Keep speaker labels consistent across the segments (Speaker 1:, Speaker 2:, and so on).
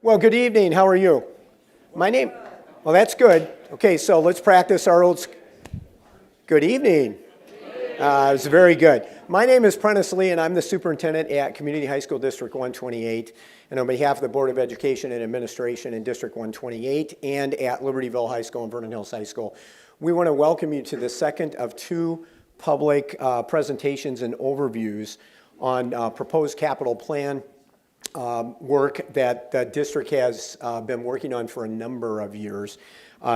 Speaker 1: Well, good evening. How are you? My name, well, that's good. Okay, so let's practice our old, good evening. It's very good. My name is Prentice Lee, and I'm the superintendent at Community High School District 128. And on behalf of the Board of Education and Administration in District 128 and at Libertyville High School and Vernon Hills High School, we want to welcome you to the second of two public presentations and overviews on proposed capital plan work that the district has been working on for a number of years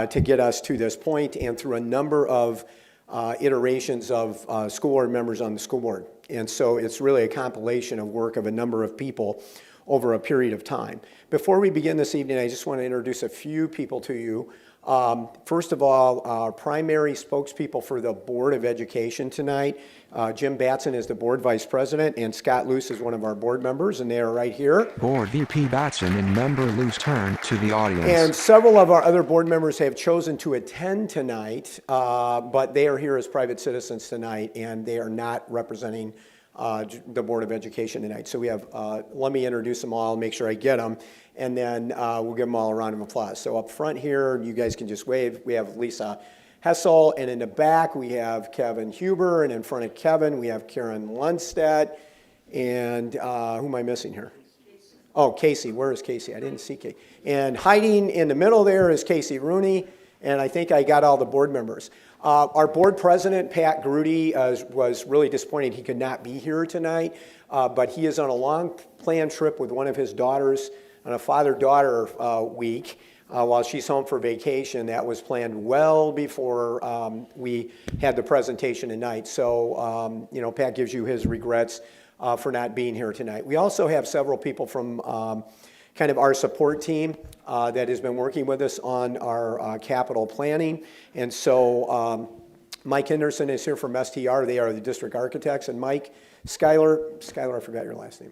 Speaker 1: to get us to this point, and through a number of iterations of school board members on the school board. And so it's really a compilation of work of a number of people over a period of time. Before we begin this evening, I just want to introduce a few people to you. First of all, our primary spokespeople for the Board of Education tonight, Jim Batson is the board vice president, and Scott Luce is one of our board members, and they are right here.
Speaker 2: Board VP Batson and member Luce turn to the audience.
Speaker 1: And several of our other board members have chosen to attend tonight, but they are here as private citizens tonight, and they are not representing the Board of Education tonight. So we have, let me introduce them all, make sure I get them, and then we'll give them all a round of applause. So up front here, you guys can just wave. We have Lisa Hessel, and in the back we have Kevin Huber, and in front of Kevin we have Karen Lundstedt, and who am I missing here? Oh, Casey. Where is Casey? I didn't see Casey. And hiding in the middle there is Casey Rooney, and I think I got all the board members. Our board president, Pat Grudy, was really disappointed he could not be here tonight, but he is on a long planned trip with one of his daughters on a father-daughter week while she's home for vacation. That was planned well before we had the presentation tonight. So, you know, Pat gives you his regrets for not being here tonight. We also have several people from kind of our support team that has been working with us on our capital planning. And so Mike Henderson is here from STR. They are the district architects. And Mike, Schuyler, I forgot your last name.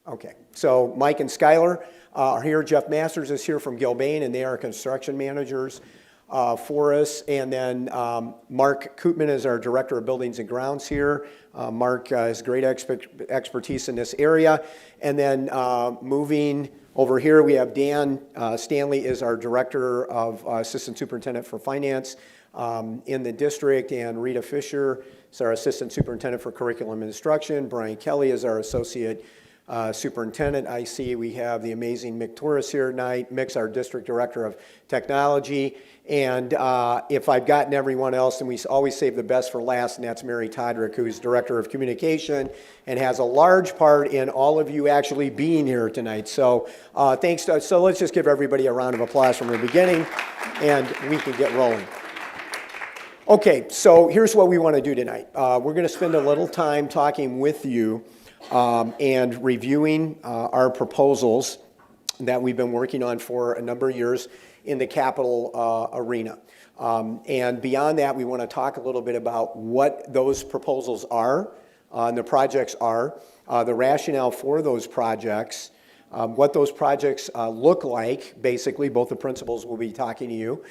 Speaker 1: Okay, so Mike and Schuyler are here. Jeff Masters is here from Gilbane, and they are construction managers for us. And then Mark Koopman is our director of buildings and grounds here. Mark has great expertise in this area. And then moving over here, we have Dan Stanley is our director of assistant superintendent for finance in the district, and Rita Fisher is our assistant superintendent for curriculum and instruction. Brian Kelly is our associate superintendent. I see we have the amazing Mick Torres here tonight. Mick's our district director of technology. And if I've gotten everyone else, and we always save the best for last, and that's Mary Todrick, who's director of communication and has a large part in all of you actually being here tonight. So thanks to, so let's just give everybody a round of applause from the beginning, and we can get rolling. Okay, so here's what we want to do tonight. We're going to spend a little time talking with you and reviewing our proposals that we've been working on for a number of years in the capital arena. And beyond that, we want to talk a little bit about what those proposals are, and the projects are, the rationale for those projects, what those projects look like. Basically, both the principals will be talking to you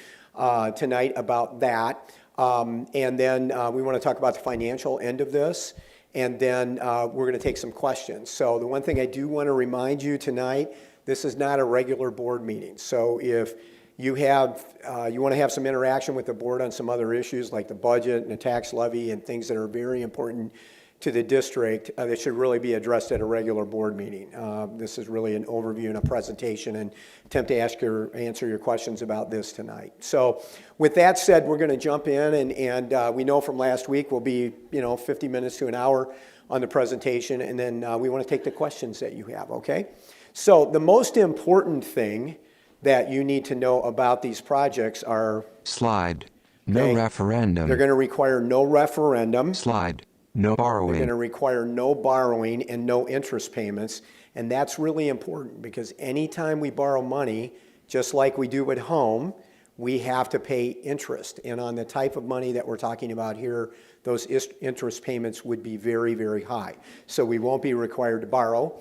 Speaker 1: tonight about that. And then we want to talk about the financial end of this. And then we're going to take some questions. So the one thing I do want to remind you tonight, this is not a regular board meeting. So if you have, you want to have some interaction with the board on some other issues like the budget and the tax levy and things that are very important to the district, that should really be addressed at a regular board meeting. This is really an overview and a presentation, and attempt to answer your questions about this tonight. So with that said, we're going to jump in, and we know from last week we'll be 50 minutes to an hour on the presentation, and then we want to take the questions that you have, okay? So the most important thing that you need to know about these projects are...
Speaker 2: Slide. No referendum.
Speaker 1: They're going to require no referendum.
Speaker 2: Slide. No borrowing.
Speaker 1: They're going to require no borrowing and no interest payments. And that's really important because anytime we borrow money, just like we do at home, we have to pay interest. And on the type of money that we're talking about here, those interest payments would be very, very high. So we won't be required to borrow.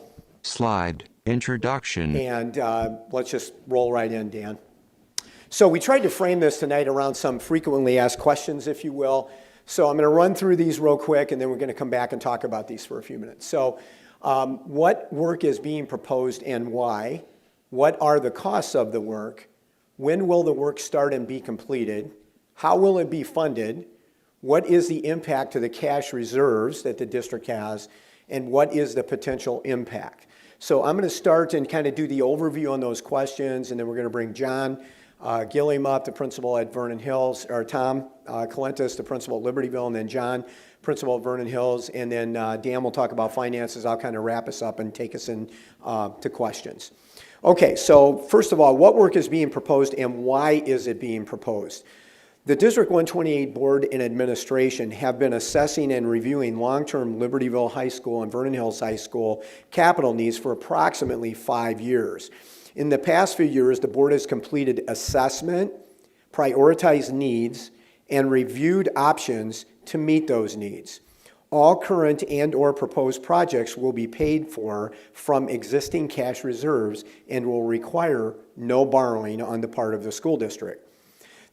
Speaker 2: Slide. Introduction.
Speaker 1: And let's just roll right in, Dan. So we tried to frame this tonight around some frequently asked questions, if you will. So I'm going to run through these real quick, and then we're going to come back and talk about these for a few minutes. So what work is being proposed and why? What are the costs of the work? When will the work start and be completed? How will it be funded? What is the impact to the cash reserves that the district has? And what is the potential impact? So I'm going to start and kind of do the overview on those questions, and then we're going to bring John Gilliam up, the principal at Vernon Hills, or Tom Calentis, the principal at Libertyville, and then John, principal at Vernon Hills, and then Dan will talk about finances. I'll kind of wrap us up and take us in to questions. Okay, so first of all, what work is being proposed and why is it being proposed? The District 128 Board and Administration have been assessing and reviewing long-term Libertyville High School and Vernon Hills High School capital needs for approximately 5 years. In the past few years, the board has completed assessment, prioritized needs, and reviewed options to meet those needs. All current and/or proposed projects will be paid for from existing cash reserves and will require no borrowing on the part of the school district.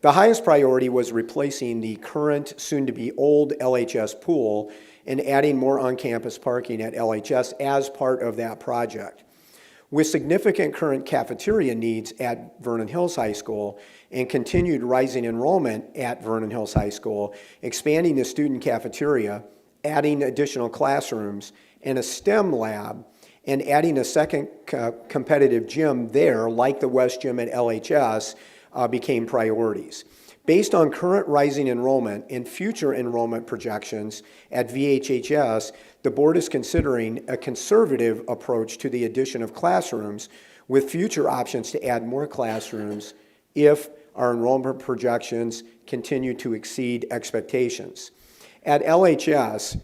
Speaker 1: The highest priority was replacing the current, soon-to-be old LHS pool and adding more on-campus parking at LHS as part of that project. With significant current cafeteria needs at Vernon Hills High School and continued rising enrollment at Vernon Hills High School, expanding the student cafeteria, adding additional classrooms, and a STEM lab, and adding a second competitive gym there, like the West Gym at LHS, became priorities. Based on current rising enrollment and future enrollment projections at VHHS, the board is considering a conservative approach to the addition of classrooms with future options to add more classrooms if our enrollment projections continue to exceed expectations. At LHS,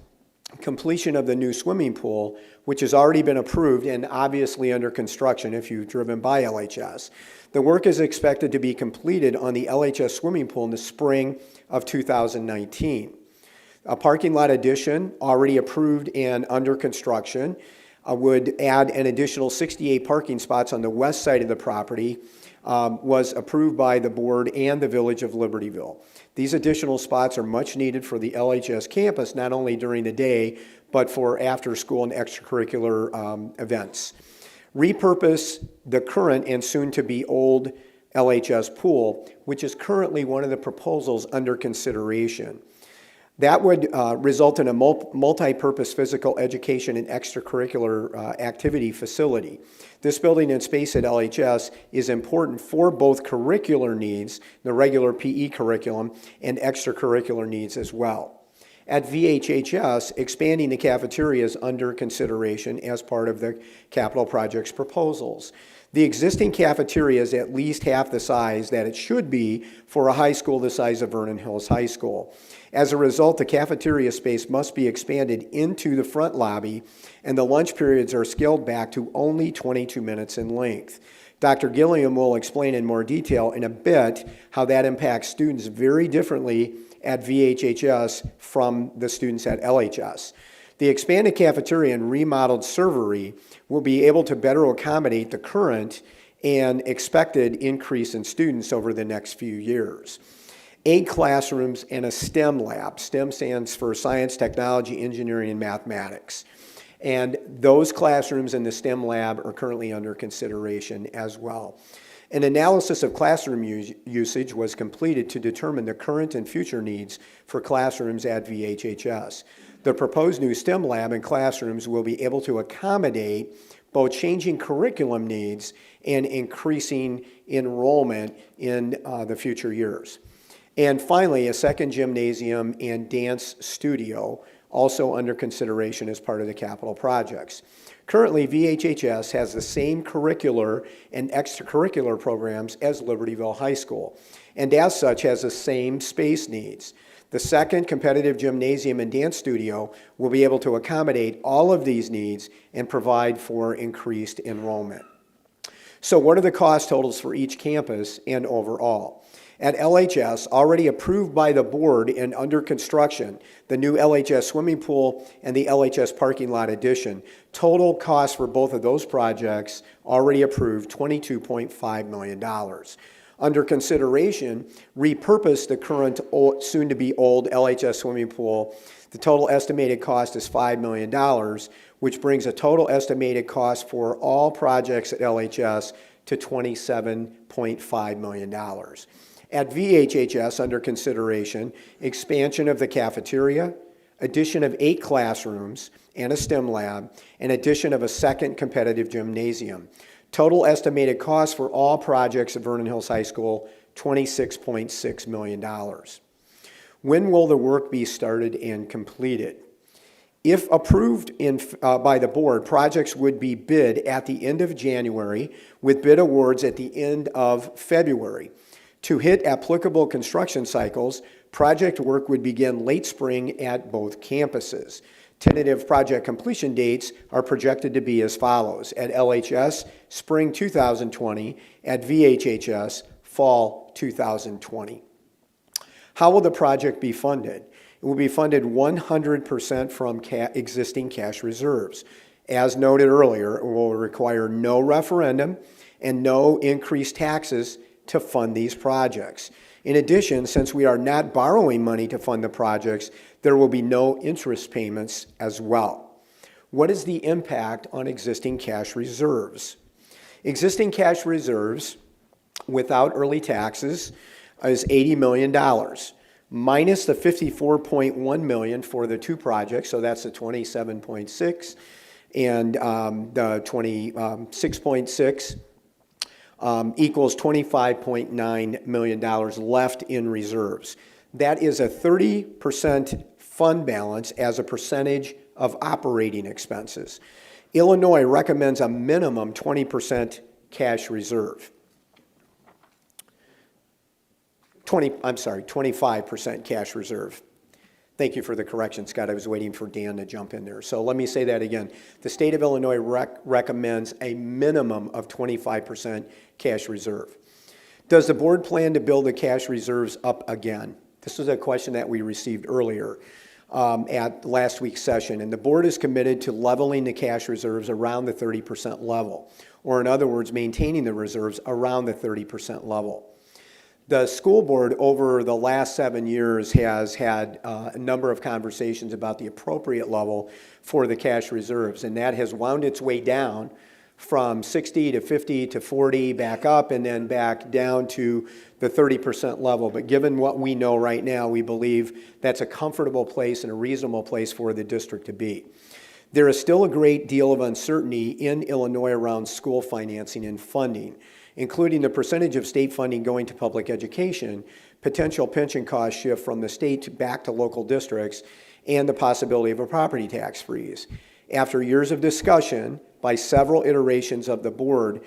Speaker 1: completion of the new swimming pool, which has already been approved and obviously under construction if you've driven by LHS. The work is expected to be completed on the LHS swimming pool in the spring of 2019. A parking lot addition, already approved and under construction, would add an additional 68 parking spots on the west side of the property, was approved by the board and the Village of Libertyville. These additional spots are much needed for the LHS campus, not only during the day, but for after-school and extracurricular events. Repurpose the current and soon-to-be old LHS pool, which is currently one of the proposals under consideration. That would result in a multi-purpose physical education and extracurricular activity facility. This building and space at LHS is important for both curricular needs, the regular PE curriculum, and extracurricular needs as well. At VHHS, expanding the cafeteria is under consideration as part of the capital project's proposals. The existing cafeteria is at least half the size that it should be for a high school the size of Vernon Hills High School. As a result, the cafeteria space must be expanded into the front lobby, and the lunch periods are scaled back to only 22 minutes in length. Dr. Gilliam will explain in more detail in a bit how that impacts students very differently at VHHS from the students at LHS. The expanded cafeteria and remodeled servery will be able to better accommodate the current and expected increase in students over the next few years. 8 classrooms and a STEM lab. STEM stands for Science, Technology, Engineering, and Mathematics. And those classrooms in the STEM lab are currently under consideration as well. An analysis of classroom usage was completed to determine the current and future needs for classrooms at VHHS. The proposed new STEM lab and classrooms will be able to accommodate both changing curriculum needs and increasing enrollment in the future years. And finally, a second gymnasium and dance studio, also under consideration as part of the capital projects. Currently, VHHS has the same curricular and extracurricular programs as Libertyville High School, and as such has the same space needs. The second competitive gymnasium and dance studio will be able to accommodate all of these needs and provide for increased enrollment. So what are the cost totals for each campus and overall? At LHS, already approved by the board and under construction, the new LHS swimming pool and the LHS parking lot addition. Total cost for both of those projects, already approved, $22.5 million. Under consideration, repurpose the current soon-to-be old LHS swimming pool. The total estimated cost is $5 million, which brings a total estimated cost for all projects at LHS to $27.5 million. At VHHS, under consideration, expansion of the cafeteria, addition of 8 classrooms and a STEM lab, and addition of a second competitive gymnasium. Total estimated cost for all projects at Vernon Hills High School, $26.6 million. When will the work be started and completed? If approved by the board, projects would be bid at the end of January with bid awards at the end of February. To hit applicable construction cycles, project work would begin late spring at both campuses. Tentative project completion dates are projected to be as follows. At LHS, spring 2020. At VHHS, fall 2020. How will the project be funded? It will be funded 100% from existing cash reserves. As noted earlier, it will require no referendum and no increased taxes to fund these projects. In addition, since we are not borrowing money to fund the projects, there will be no interest payments as well. What is the impact on existing cash reserves? Existing cash reserves without early taxes is $80 million, minus the $54.1 million for the 2 projects, so that's the 27.6 and the 26.6. Equals $25.9 million left in reserves. That is a 30% fund balance as a percentage of operating expenses. Illinois recommends a minimum 20% cash reserve. 25% cash reserve. Thank you for the correction, Scott. I was waiting for Dan to jump in there. So let me say that again. The state of Illinois recommends a minimum of 25% cash reserve. Does the board plan to build the cash reserves up again? This was a question that we received earlier at last week's session, and the board is committed to leveling the cash reserves around the 30% level, or in other words, maintaining the reserves around the 30% level. The school board over the last 7 years has had a number of conversations about the appropriate level for the cash reserves, and that has wound its way down from 60 to 50 to 40, back up, and then back down to the 30% level. But given what we know right now, we believe that's a comfortable place and a reasonable place for the district to be. There is still a great deal of uncertainty in Illinois around school financing and funding, including the percentage of state funding going to public education, potential pension cost shift from the state back to local districts, and the possibility of a property tax freeze. After years of discussion by several iterations of the board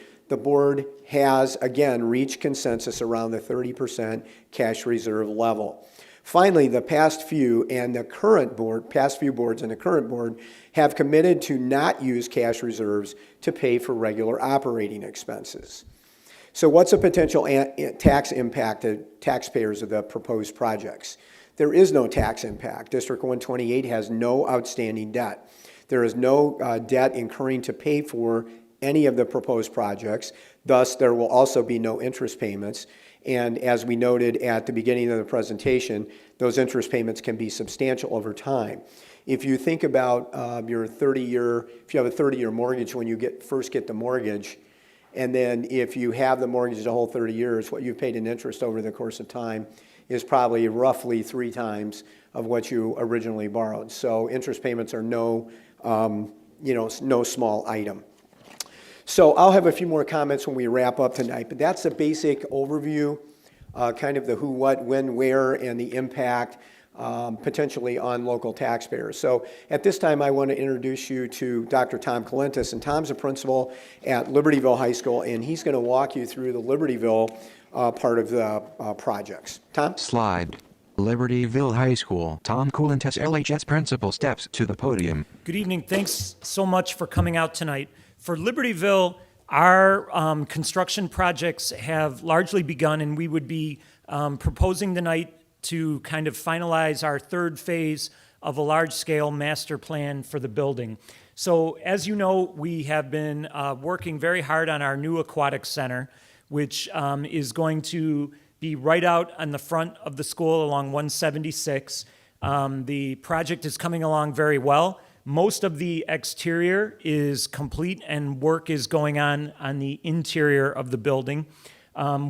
Speaker 1: has, again, reached consensus around the 30% cash reserve level. Finally, the past few boards and the current board have committed to not use cash reserves to pay for regular operating expenses. So what's a potential tax impact to taxpayers of the proposed projects? There is no tax impact. District 128 has no outstanding debt. There is no debt incurring to pay for any of the proposed projects. Thus, there will also be no interest payments. And as we noted at the beginning of the presentation, those interest payments can be substantial over time. If you think about if you have a 30-year mortgage when you first get the mortgage, and then if you have the mortgage the whole 30 years, what you've paid in interest over the course of time is probably roughly 3 times of what you originally borrowed. So interest payments are no small item. So I'll have a few more comments when we wrap up tonight, but that's a basic overview, kind of the who, what, when, where, and the impact potentially on local taxpayers. So at this time, I want to introduce you to Dr. Tom Kalentis, and Tom's a principal at Libertyville High School, and he's going to walk you through the Libertyville part of the projects. Tom?
Speaker 2: Slide. Libertyville High School. Tom Kalentis, LHS principal, steps to the podium.
Speaker 3: Good evening. Thanks so much for coming out tonight. For Libertyville, our construction projects have largely begun, and we would be proposing tonight to kind of finalize our 3rd phase of a large-scale master plan for the building. So as you know, we have been working very hard on our new Aquatic Center, which is going to be right out on the front of the school along 176. The project is coming along very well. Most of the exterior is complete and work is going on the interior of the building.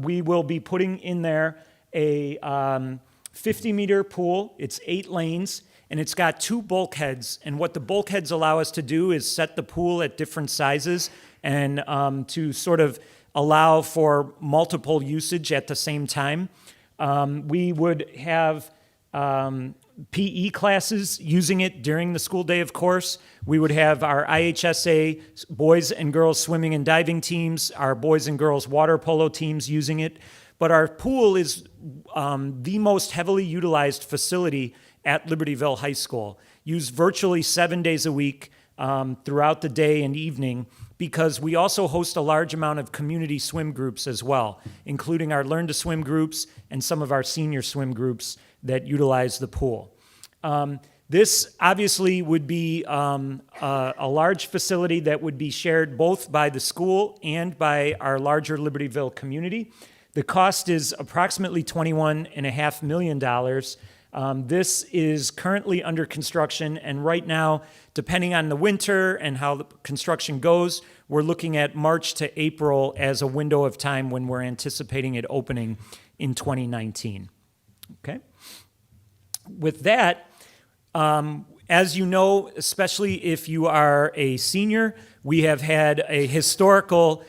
Speaker 3: We will be putting in there a 50-meter pool. It's 8 lanes, and it's got 2 bulkheads. And what the bulkheads allow us to do is set the pool at different sizes and to sort of allow for multiple usage at the same time. We would have PE classes using it during the school day, of course. We would have our IHSA boys and girls swimming and diving teams, our boys and girls water polo teams using it. But our pool is the most heavily utilized facility at Libertyville High School, used virtually 7 days a week throughout the day and evening, because we also host a large amount of community swim groups as well, including our Learn to Swim groups and some of our senior swim groups that utilize the pool. This obviously would be a large facility that would be shared both by the school and by our larger Libertyville community. The cost is approximately $21.5 million. This is currently under construction, and right now, depending on the winter and how the construction goes, we're looking at March to April as a window of time when we're anticipating it opening in 2019. Okay? With that, as you know, especially if you are a senior, we have had a historical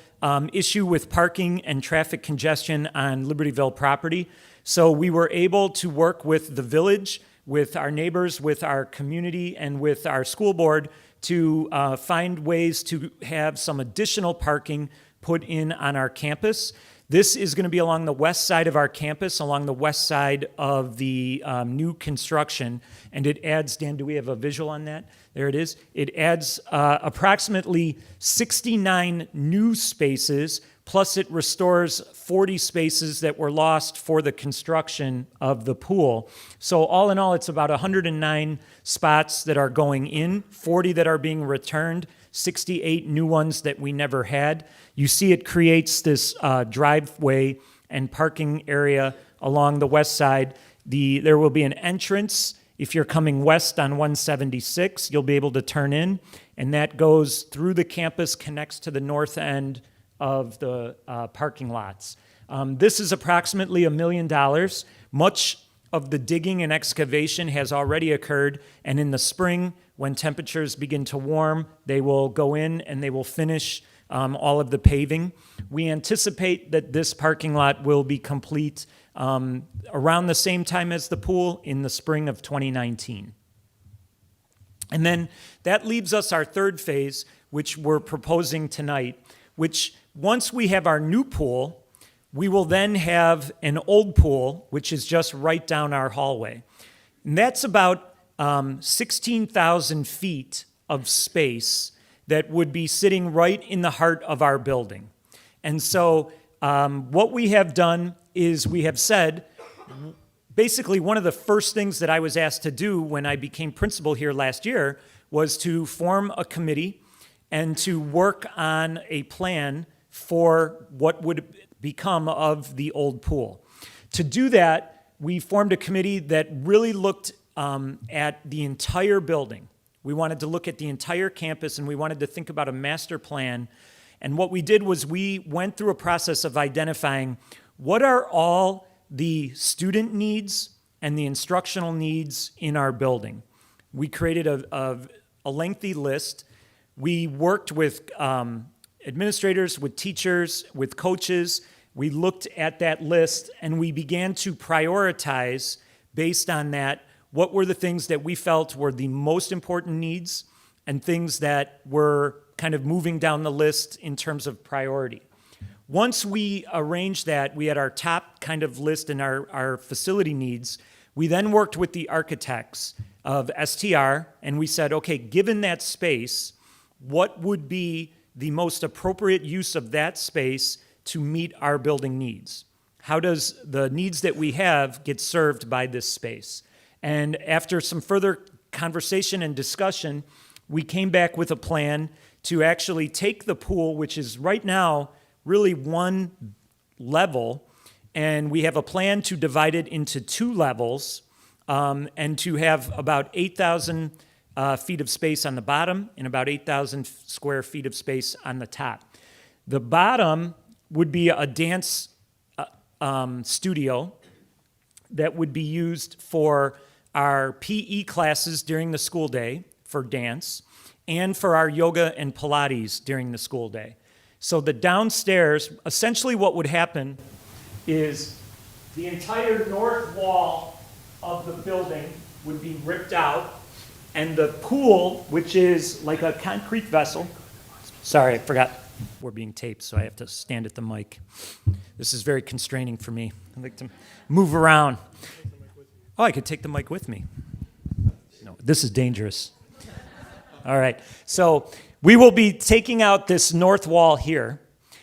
Speaker 3: issue with parking and traffic congestion on Libertyville property. So we were able to work with the village, with our neighbors, with our community, and with our school board to find ways to have some additional parking put in on our campus. This is going to be along the west side of our campus, along the west side of the new construction, and it adds, Dan, do we have a visual on that? There it is. It adds approximately 69 new spaces, plus it restores 40 spaces that were lost for the construction of the pool. So all in all, it's about 109 spots that are going in, 40 that are being returned, 68 new ones that we never had. You see it creates this driveway and parking area along the west side. There will be an entrance. If you're coming west on 176, you'll be able to turn in, and that goes through the campus, connects to the north end of the parking lots. This is approximately $1 million. Much of the digging and excavation has already occurred, and in the spring, when temperatures begin to warm, they will go in and they will finish all of the paving. We anticipate that this parking lot will be complete around the same time as the pool in the spring of 2019. And then that leaves us our third phase, which we're proposing tonight, which once we have our new pool, we will then have an old pool, which is just right down our hallway. And that's about 16,000 feet of space that would be sitting right in the heart of our building. And so what we have done is we have said, basically one of the first things that I was asked to do when I became principal here last year was to form a committee and to work on a plan for what would become of the old pool. To do that, we formed a committee that really looked at the entire building. We wanted to look at the entire campus, and we wanted to think about a master plan. And what we did was we went through a process of identifying what are all the student needs and the instructional needs in our building. We created a lengthy list. We worked with administrators, with teachers, with coaches. We looked at that list, and we began to prioritize based on that what were the things that we felt were the most important needs and things that were kind of moving down the list in terms of priority. Once we arranged that, we had our top kind of list and our facility needs. We then worked with the architects of STR, and we said, okay, given that space, what would be the most appropriate use of that space to meet our building needs? How does the needs that we have get served by this space? And after some further conversation and discussion, we came back with a plan to actually take the pool, which is right now really one level, and we have a plan to divide it into 2 levels and to have about 8,000 feet of space on the bottom and about 8,000 square feet of space on the top. The bottom would be a dance studio that would be used for our PE classes during the school day for dance and for our yoga and Pilates during the school day. So the downstairs, essentially what would happen is the entire north wall of the building would be ripped out, and the pool, which is like a concrete vessel, sorry, I forgot we're being taped, so I have to stand at the mic. This is very constraining for me. I like to move around. Oh, I could take the mic with me. No, this is dangerous. All right, so we will be taking out this north wall here,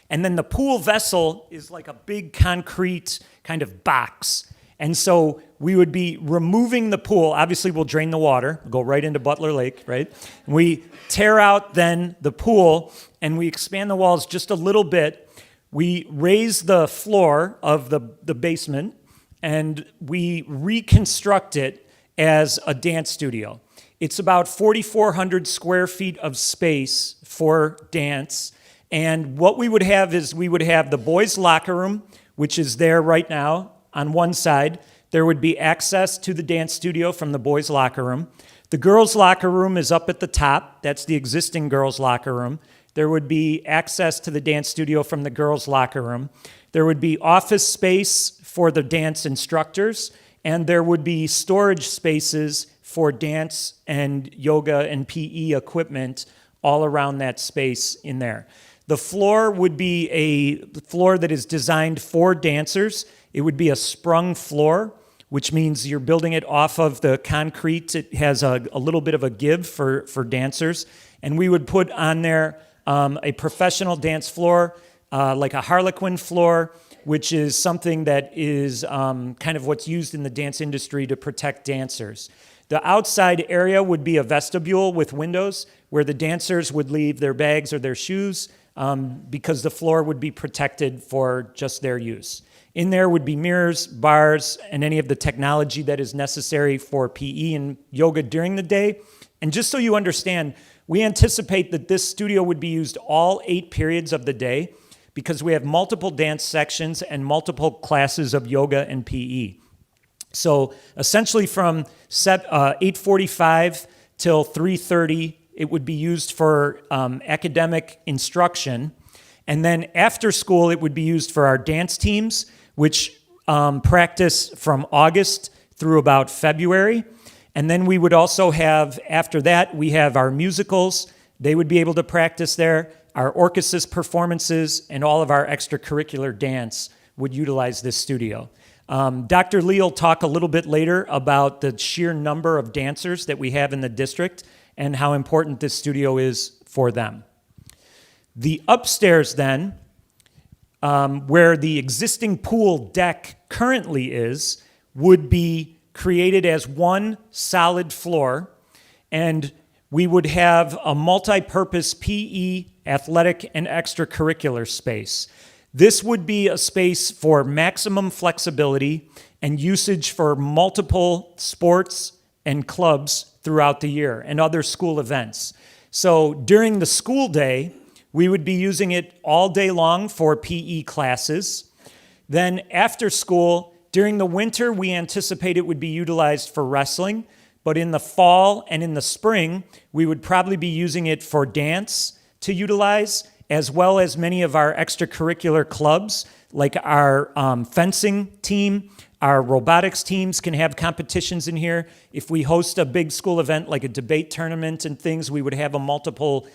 Speaker 3: and then the pool vessel is like a big concrete kind of box. And so we would be removing the pool. Obviously, we'll drain the water, go right into Butler Lake, right? We tear out then the pool, and we expand the walls just a little bit. We raise the floor of the basement, and we reconstruct it as a dance studio. It's about 4,400 square feet of space for dance. And what we would have is we would have the boys' locker room, which is there right now on one side. There would be access to the dance studio from the boys' locker room. The girls' locker room is up at the top. That's the existing girls' locker room. There would be access to the dance studio from the girls' locker room. There would be office space for the dance instructors, and there would be storage spaces for dance and yoga and PE equipment all around that space in there. The floor would be a floor that is designed for dancers. It would be a sprung floor, which means you're building it off of the concrete. It has a little bit of a give for dancers. And we would put on there a professional dance floor, like a Harlequin floor, which is something that is kind of what's used in the dance industry to protect dancers. The outside area would be a vestibule with windows where the dancers would leave their bags or their shoes because the floor would be protected for just their use. In there would be mirrors, bars, and any of the technology that is necessary for PE and yoga during the day. And just so you understand, we anticipate that this studio would be used all 8 periods of the day because we have multiple dance sections and multiple classes of yoga and PE. So essentially from 8:45 till 3:30, it would be used for academic instruction. And then after school, it would be used for our dance teams, which practice from August through about February. And then we would also have, after that, we have our musicals. They would be able to practice there. Our orchestra's performances and all of our extracurricular dance would utilize this studio. Dr. Lee will talk a little bit later about the sheer number of dancers that we have in the district and how important this studio is for them. The upstairs then, where the existing pool deck currently is, would be created as one solid floor, and we would have a multi-purpose PE, athletic, and extracurricular space. This would be a space for maximum flexibility and usage for multiple sports and clubs throughout the year and other school events. So during the school day, we would be using it all day long for PE classes. Then after school, during the winter, we anticipate it would be utilized for wrestling, but in the fall and in the spring, we would probably be using it for dance to utilize, as well as many of our extracurricular clubs, like our fencing team. Our robotics teams can have competitions in here. If we host a big school event like a debate tournament and things, we would have a multiple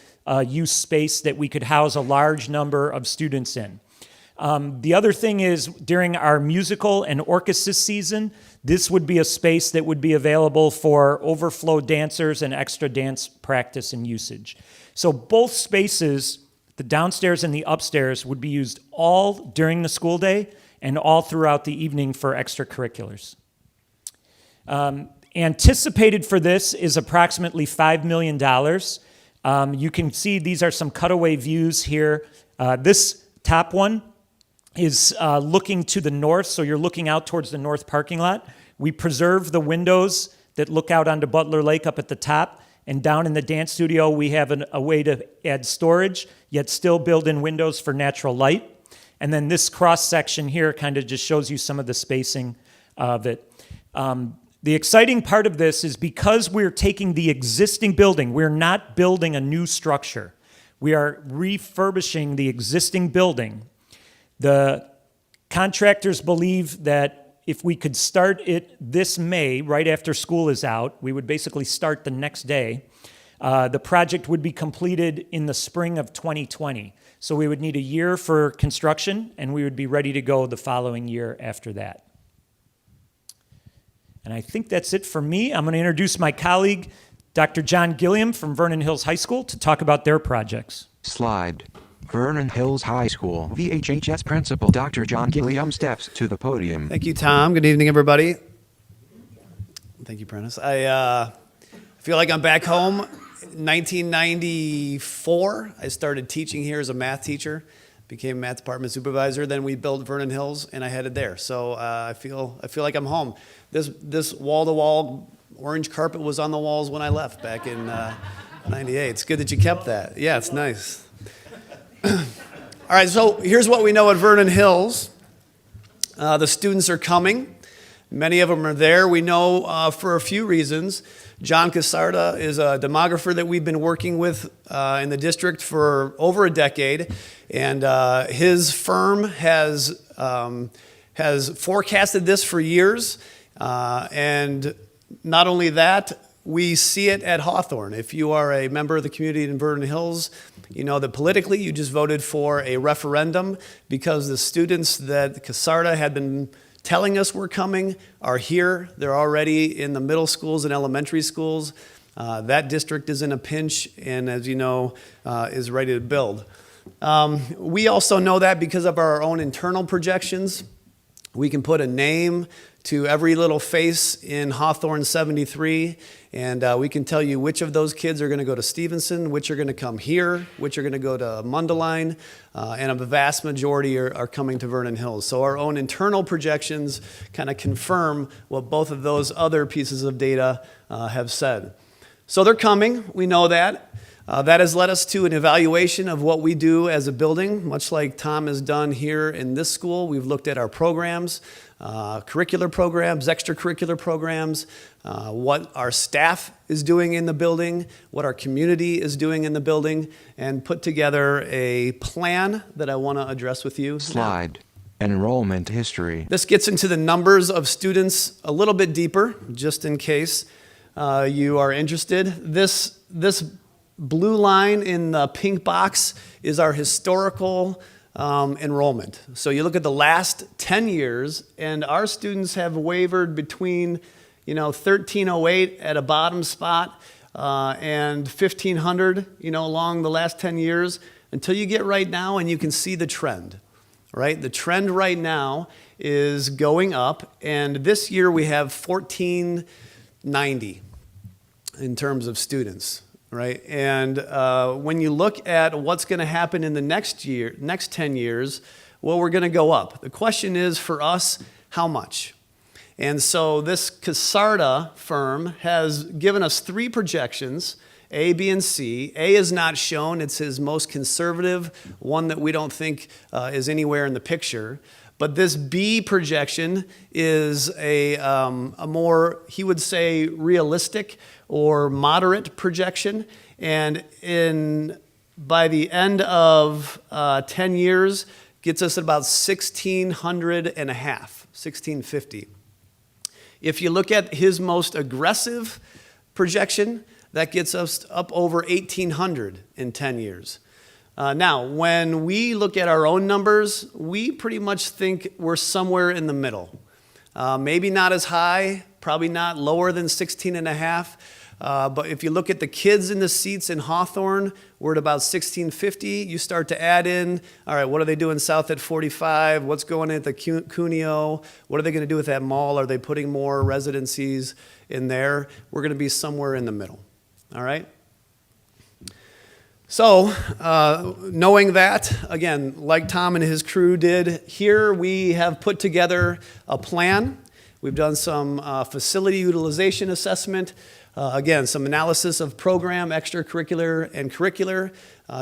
Speaker 3: use space that we could house a large number of students in. The other thing is during our musical and orchestra season, this would be a space that would be available for overflow dancers and extra dance practice and usage. So both spaces, the downstairs and the upstairs, would be used all during the school day and all throughout the evening for extracurriculars. Anticipated for this is approximately $5 million. You can see these are some cutaway views here. This top one is looking to the north, so you're looking out towards the north parking lot. We preserve the windows that look out onto Butler Lake up at the top, And down in the dance studio, we have a way to add storage, yet still build in windows for natural light. And then this cross section here kind of just shows you some of the spacing of it. The exciting part of this is because we're taking the existing building, we're not building a new structure. We are refurbishing the existing building. The contractors believe that if we could start it this May, right after school is out, we would basically start the next day. The project would be completed in the spring of 2020. So we would need a year for construction, and we would be ready to go the following year after that. And I think that's it for me. I'm going to introduce my colleague, Dr. John Gilliam from Vernon Hills High School, to talk about their projects.
Speaker 2: Slide. Vernon Hills High School VHHS Principal Dr. John Gilliam steps to the podium.
Speaker 4: Thank you, Tom. Good evening, everybody. Thank you, Prentice. I feel like I'm back home. 1994, I started teaching here as a math teacher, became a math department supervisor. Then we built Vernon Hills, and I headed there. So I feel like I'm home. This wall-to-wall orange carpet was on the walls when I left back in '98. It's good that you kept that. Yeah, it's nice. All right, so here's what we know at Vernon Hills. The students are coming. Many of them are there. We know for a few reasons. John Casarda is a demographer that we've been working with in the district for over a decade, and his firm has forecasted this for years. And not only that, we see it at Hawthorne. If you are a member of the community in Vernon Hills, you know that politically you just voted for a referendum because the students that Casarda had been telling us were coming are here. They're already in the middle schools and elementary schools. That district is in a pinch and, as you know, is ready to build. We also know that because of our own internal projections. We can put a name to every little face in Hawthorne 73, and we can tell you which of those kids are going to go to Stevenson, which are going to come here, which are going to go to Mundelein, and a vast majority are coming to Vernon Hills. So our own internal projections kind of confirm what both of those other pieces of data have said. So they're coming, we know that. That has led us to an evaluation of what we do as a building, much like Tom has done here in this school. We've looked at our programs, curricular programs, extracurricular programs, what our staff is doing in the building, what our community is doing in the building, and put together a plan that I want to address with you.
Speaker 2: Slide. Enrollment history.
Speaker 4: This gets into the numbers of students a little bit deeper, just in case you are interested. This blue line in the pink box is our historical enrollment. So you look at the last 10 years, and our students have wavered between 1308 at a bottom spot and 1500 along the last 10 years until you get right now and you can see the trend. Right? The trend right now is going up, and this year we have 1490 in terms of students. Right, and when you look at what's going to happen in the next 10 years, well, we're going to go up. The question is for us, how much? And so this Casarda firm has given us 3 projections, A, B, and C. A is not shown. It's his most conservative, one that we don't think is anywhere in the picture. But this B projection is a more, he would say, realistic or moderate projection. And by the end of 10 years, gets us at about 1,600 and a half, 1,650. If you look at his most aggressive projection, that gets us up over 1,800 in 10 years. Now, when we look at our own numbers, we pretty much think we're somewhere in the middle. Maybe not as high, probably not lower than 16 and a half. But if you look at the kids in the seats in Hawthorne, we're at about 1,650. You start to add in, all right, what are they doing south at 45? What's going on at the Cuneo? What are they going to do with that mall? Are they putting more residencies in there? We're going to be somewhere in the middle, all right? So, knowing that, again, like Tom and his crew did, here we have put together a plan. We've done some facility utilization assessment. Again, some analysis of program, extracurricular, and curricular.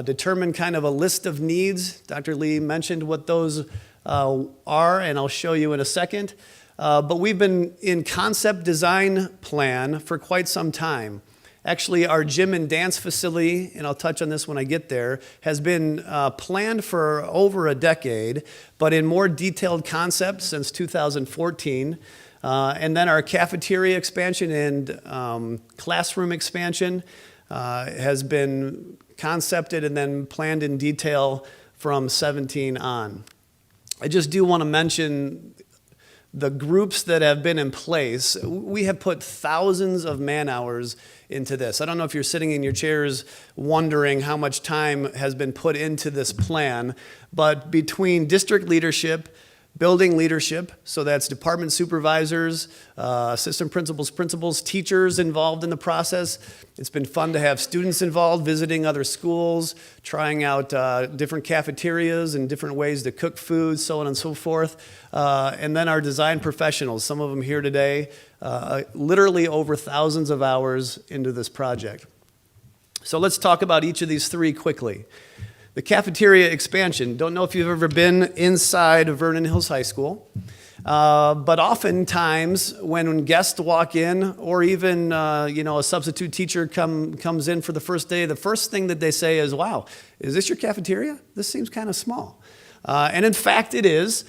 Speaker 4: Determine kind of a list of needs. Dr. Lee mentioned what those are, and I'll show you in a second. But we've been in concept design plan for quite some time. Actually, our gym and dance facility, and I'll touch on this when I get there, has been planned for over a decade, but in more detailed concept since 2014. And then our cafeteria expansion and classroom expansion has been concepted and then planned in detail from 17 on. I just do want to mention the groups that have been in place. We have put thousands of man hours into this. I don't know if you're sitting in your chairs wondering how much time has been put into this plan, but between district leadership, building leadership, so that's department supervisors, assistant principals, principals, teachers involved in the process. It's been fun to have students involved, visiting other schools, trying out different cafeterias and different ways to cook food, so on and so forth. And then our design professionals, some of them here today, literally over thousands of hours into this project. So let's talk about each of these three quickly. The cafeteria expansion. Don't know if you've ever been inside of Vernon Hills High School, but oftentimes when guests walk in, or even a substitute teacher comes in for the first day, the first thing that they say is, "Wow, is this your cafeteria? This seems kind of small." And in fact, it is.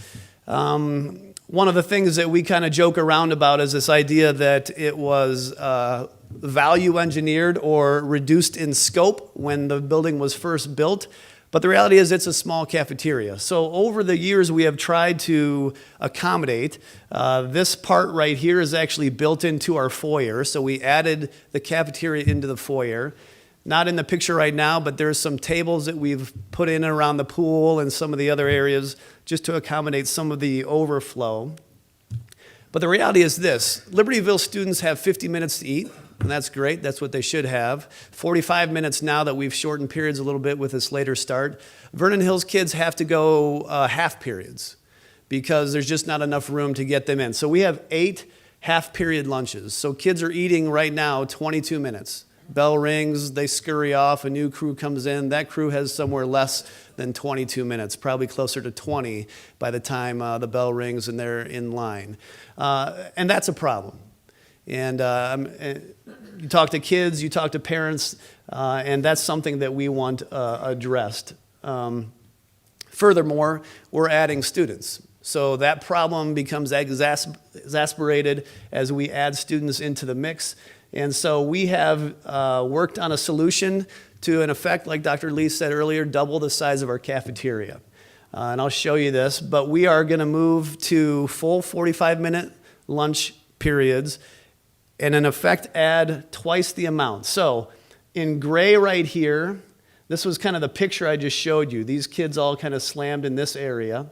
Speaker 4: One of the things that we kind of joke around about is this idea that it was value engineered or reduced in scope when the building was first built. But the reality is it's a small cafeteria. So over the years, we have tried to accommodate. This part right here is actually built into our foyer. So we added the cafeteria into the foyer. Not in the picture right now, but there's some tables that we've put in around the pool and some of the other areas just to accommodate some of the overflow. But the reality is this: Libertyville students have 50 minutes to eat. And that's great. That's what they should have. 45 minutes now that we've shortened periods a little bit with this later start. Vernon Hills kids have to go half periods because there's just not enough room to get them in. So we have 8 half-period lunches. So kids are eating right now 22 minutes. Bell rings, they scurry off, a new crew comes in. That crew has somewhere less than 22 minutes, probably closer to 20 by the time the bell rings and they're in line. And that's a problem. And you talk to kids, you talk to parents, and that's something that we want addressed. Furthermore, we're adding students. So that problem becomes exacerbated as we add students into the mix. And so we have worked on a solution to, in effect, like Dr. Lee said earlier, double the size of our cafeteria. And I'll show you this, but we are going to move to full 45-minute lunch periods and in effect add twice the amount. So in gray right here, this was kind of the picture I just showed you. These kids all kind of slammed in this area.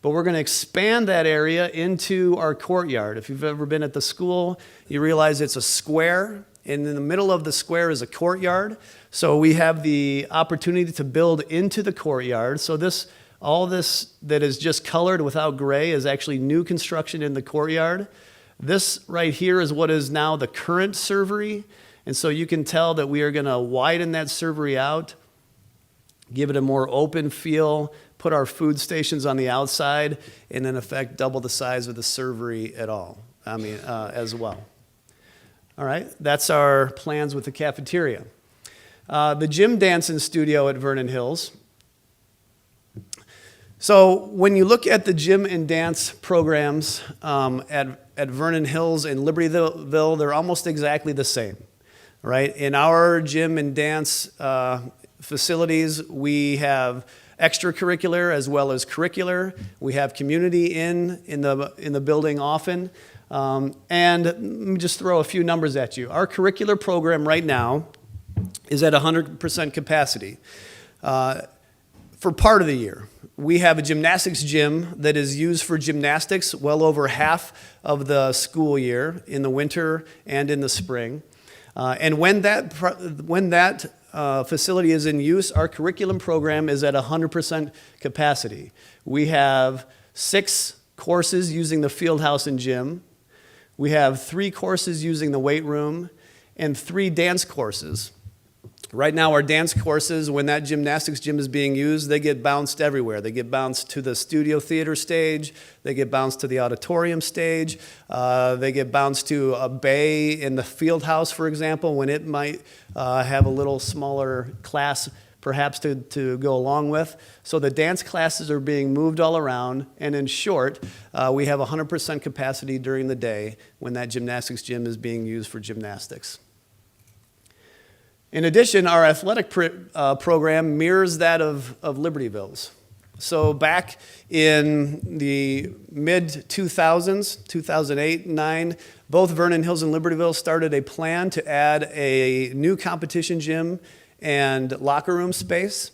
Speaker 4: But we're going to expand that area into our courtyard. If you've ever been at the school, you realize it's a square, and in the middle of the square is a courtyard. So we have the opportunity to build into the courtyard. So all this that is just colored without gray is actually new construction in the courtyard. This right here is what is now the current servery. And so you can tell that we are going to widen that servery out, give it a more open feel, put our food stations on the outside, and in effect double the size of the servery as well. All right, that's our plans with the cafeteria. The gym dancing studio at Vernon Hills. So when you look at the gym and dance programs at Vernon Hills and Libertyville, they're almost exactly the same, right? In our gym and dance facilities, we have extracurricular as well as curricular. We have community in the building often. And let me just throw a few numbers at you. Our curricular program right now is at 100% capacity for part of the year. We have a gymnastics gym that is used for gymnastics well over half of the school year in the winter and in the spring. And when that facility is in use, our curriculum program is at 100% capacity. We have 6 courses using the field house and gym. We have 3 courses using the weight room. and 3 dance courses. Right now, our dance courses, when that gymnastics gym is being used, they get bounced everywhere. They get bounced to the studio theater stage. They get bounced to the auditorium stage. They get bounced to a bay in the field house, for example, when it might have a little smaller class perhaps to go along with. So the dance classes are being moved all around. And in short, we have 100% capacity during the day when that gymnastics gym is being used for gymnastics. In addition, our athletic program mirrors that of Libertyville's. So back in the mid-2000s, 2008, 2009, both Vernon Hills and Libertyville started a plan to add a new competition gym and locker room space.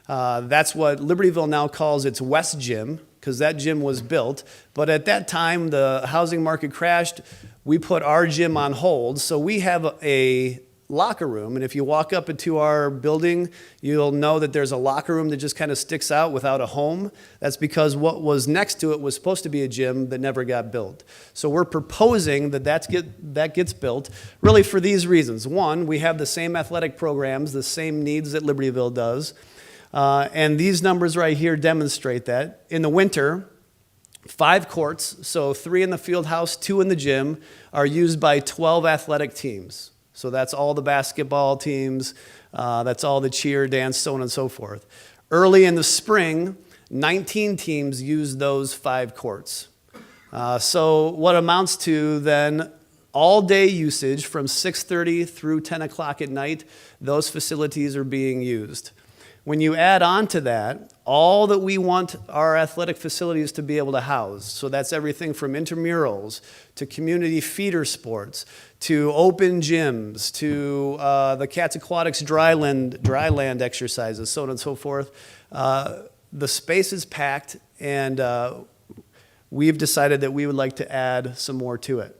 Speaker 4: That's what Libertyville now calls its West Gym, because that gym was built. But at that time, the housing market crashed. We put our gym on hold. So we have a locker room, and if you walk up into our building, you'll know that there's a locker room that just kind of sticks out without a home. That's because what was next to it was supposed to be a gym that never got built. So we're proposing that gets built, really for these reasons. One, we have the same athletic programs, the same needs that Libertyville does, and these numbers right here demonstrate that. In the winter, 5 courts, so 3 in the field house, 2 in the gym, are used by 12 athletic teams. So that's all the basketball teams, that's all the cheer, dance, so on and so forth. Early in the spring, 19 teams use those 5 courts. So what amounts to then all day usage from 6:30 through 10 o'clock at night, those facilities are being used. When you add on to that, all that we want our athletic facilities to be able to house, so that's everything from intramurals to community feeder sports, to open gyms, to the Cats Aquatics dryland exercises, so on and so forth. The space is packed, and we've decided that we would like to add some more to it.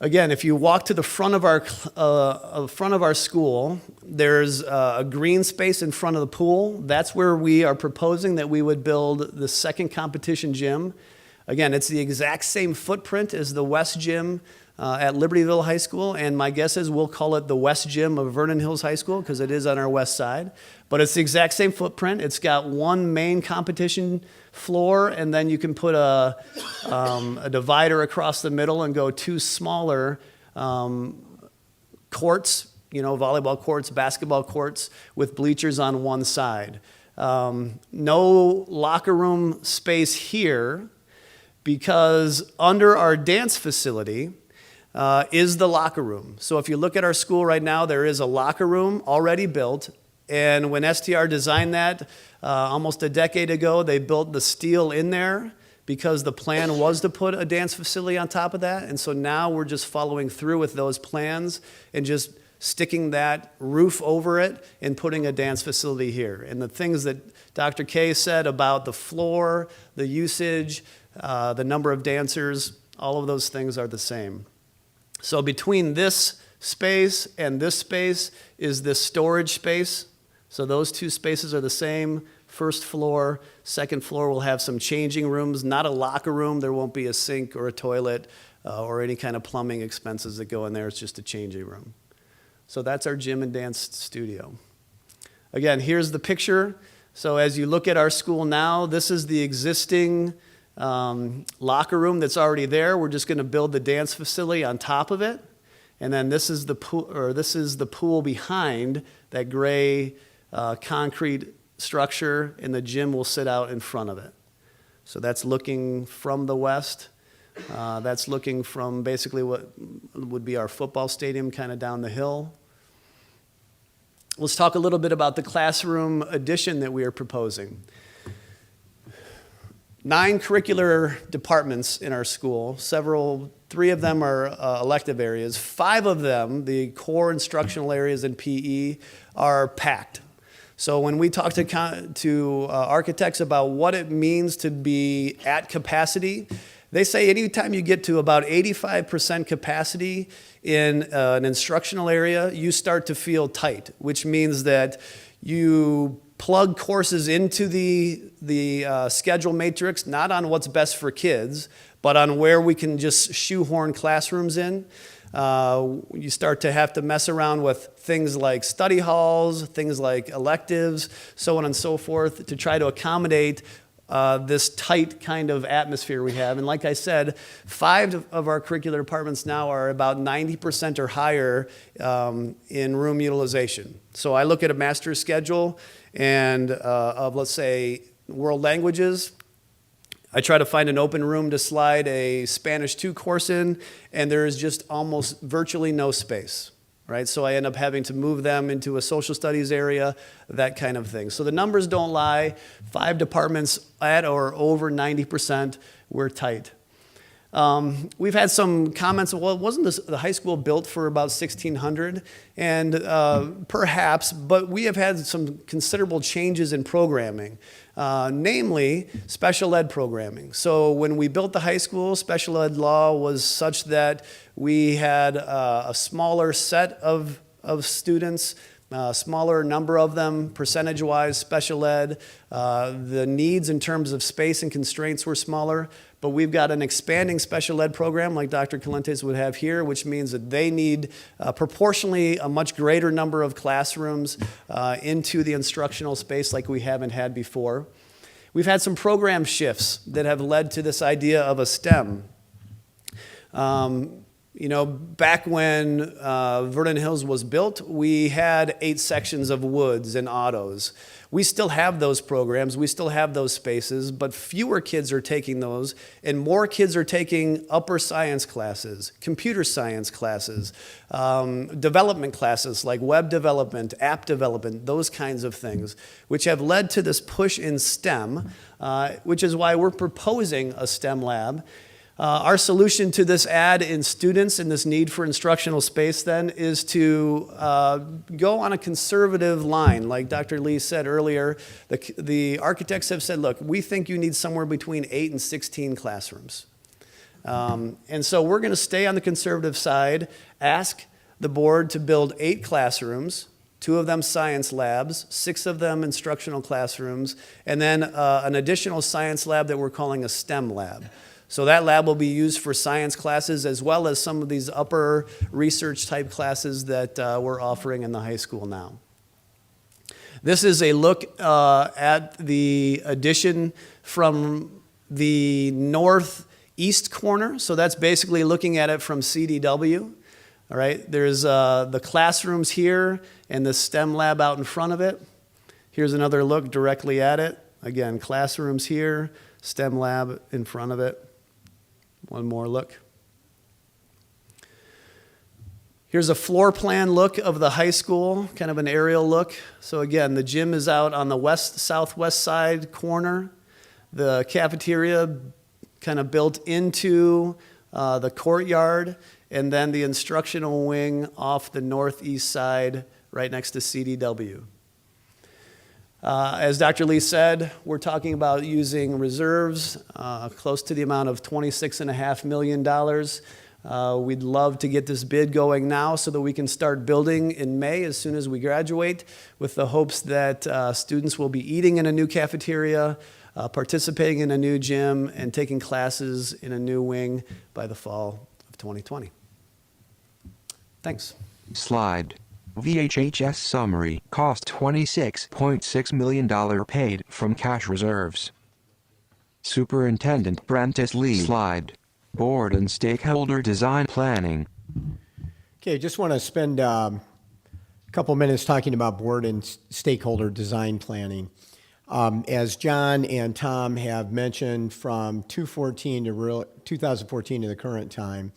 Speaker 4: Again, if you walk to the front of our school, there's a green space in front of the pool. That's where we are proposing that we would build the second competition gym. Again, it's the exact same footprint as the West Gym at Libertyville High School, and my guess is we'll call it the West Gym of Vernon Hills High School because it is on our west side. But it's the exact same footprint. It's got one main competition floor, and then you can put a divider across the middle and go 2 smaller courts, volleyball courts, basketball courts with bleachers on one side. No locker room space here because under our dance facility is the locker room. So if you look at our school right now, there is a locker room already built. And when STR designed that almost a decade ago, they built the steel in there because the plan was to put a dance facility on top of that. And so now we're just following through with those plans and just sticking that roof over it and putting a dance facility here. And the things that Dr. K said about the floor, the usage, the number of dancers, all of those things are the same. So between this space and this space is this storage space. So those 2 spaces are the same. First floor, second floor will have some changing rooms, not a locker room. There won't be a sink or a toilet or any kind of plumbing expenses that go in there. It's just a changing room. So that's our gym and dance studio. Again, here's the picture. So as you look at our school now, this is the existing locker room that's already there. We're just going to build the dance facility on top of it. And then this is the pool behind that gray concrete structure, and the gym will sit out in front of it. So that's looking from the west. That's looking from basically what would be our football stadium kind of down the hill. Let's talk a little bit about the classroom addition that we are proposing. 9 curricular departments in our school, 3 of them are elective areas. 5 of them, the core instructional areas in PE, are packed. So when we talk to architects about what it means to be at capacity, they say anytime you get to about 85% capacity in an instructional area, you start to feel tight, which means that you plug courses into the schedule matrix, not on what's best for kids, but on where we can just shoehorn classrooms in. You start to have to mess around with things like study halls, things like electives, so on and so forth, to try to accommodate this tight kind of atmosphere we have. And like I said, 5 of our curricular departments now are about 90% or higher in room utilization. So I look at a master's schedule and of, let's say, world languages. I try to find an open room to slide a Spanish 2 course in, and there is just almost virtually no space. Right? So I end up having to move them into a social studies area, that kind of thing. So the numbers don't lie. 5 departments at or over 90%, we're tight. We've had some comments, well, wasn't the high school built for about 1600? And perhaps, but we have had some considerable changes in programming, namely special ed programming. So when we built the high school, special ed law was such that we had a smaller set of students, smaller number of them, percentage-wise, special ed. The needs in terms of space and constraints were smaller, but we've got an expanding special ed program like Dr. Calentes would have here, which means that they need proportionally a much greater number of classrooms into the instructional space like we haven't had before. We've had some program shifts that have led to this idea of a STEM. You know, back when Vernon Hills was built, we had 8 sections of woods and autos. We still have those programs, we still have those spaces, but fewer kids are taking those, and more kids are taking upper science classes, computer science classes, development classes like web development, app development, those kinds of things, which have led to this push in STEM, which is why we're proposing a STEM lab. Our solution to this add in students and this need for instructional space then is to go on a conservative line. Like Dr. Lee said earlier, the architects have said, look, we think you need somewhere between 8 and 16 classrooms. And so we're going to stay on the conservative side, ask the board to build 8 classrooms, 2 of them science labs, 6 of them instructional classrooms, and then an additional science lab that we're calling a STEM lab. So that lab will be used for science classes as well as some of these upper research type classes that we're offering in the high school now. This is a look at the addition from the northeast corner. So that's basically looking at it from CDW. All right, there's the classrooms here and the STEM lab out in front of it. Here's another look directly at it. Again, classrooms here, STEM lab in front of it. One more look. Here's a floor plan look of the high school, kind of an aerial look. So again, the gym is out on the southwest side corner. The cafeteria kind of built into the courtyard, and then the instructional wing off the northeast side right next to CDW. As Dr. Lee said, we're talking about using reserves close to the amount of $26.5 million. We'd love to get this bid going now so that we can start building in May as soon as we graduate, with the hopes that students will be eating in a new cafeteria, participating in a new gym, and taking classes in a new wing by the fall of 2020. Thanks.
Speaker 2: Slide. VHHS Summary. Cost $26.6 million paid from cash reserves. Superintendent Prentice Lee. Slide. Board and stakeholder design planning.
Speaker 1: Okay, just want to spend a couple minutes talking about board and stakeholder design planning. As John and Tom have mentioned, from 2014 to the current time,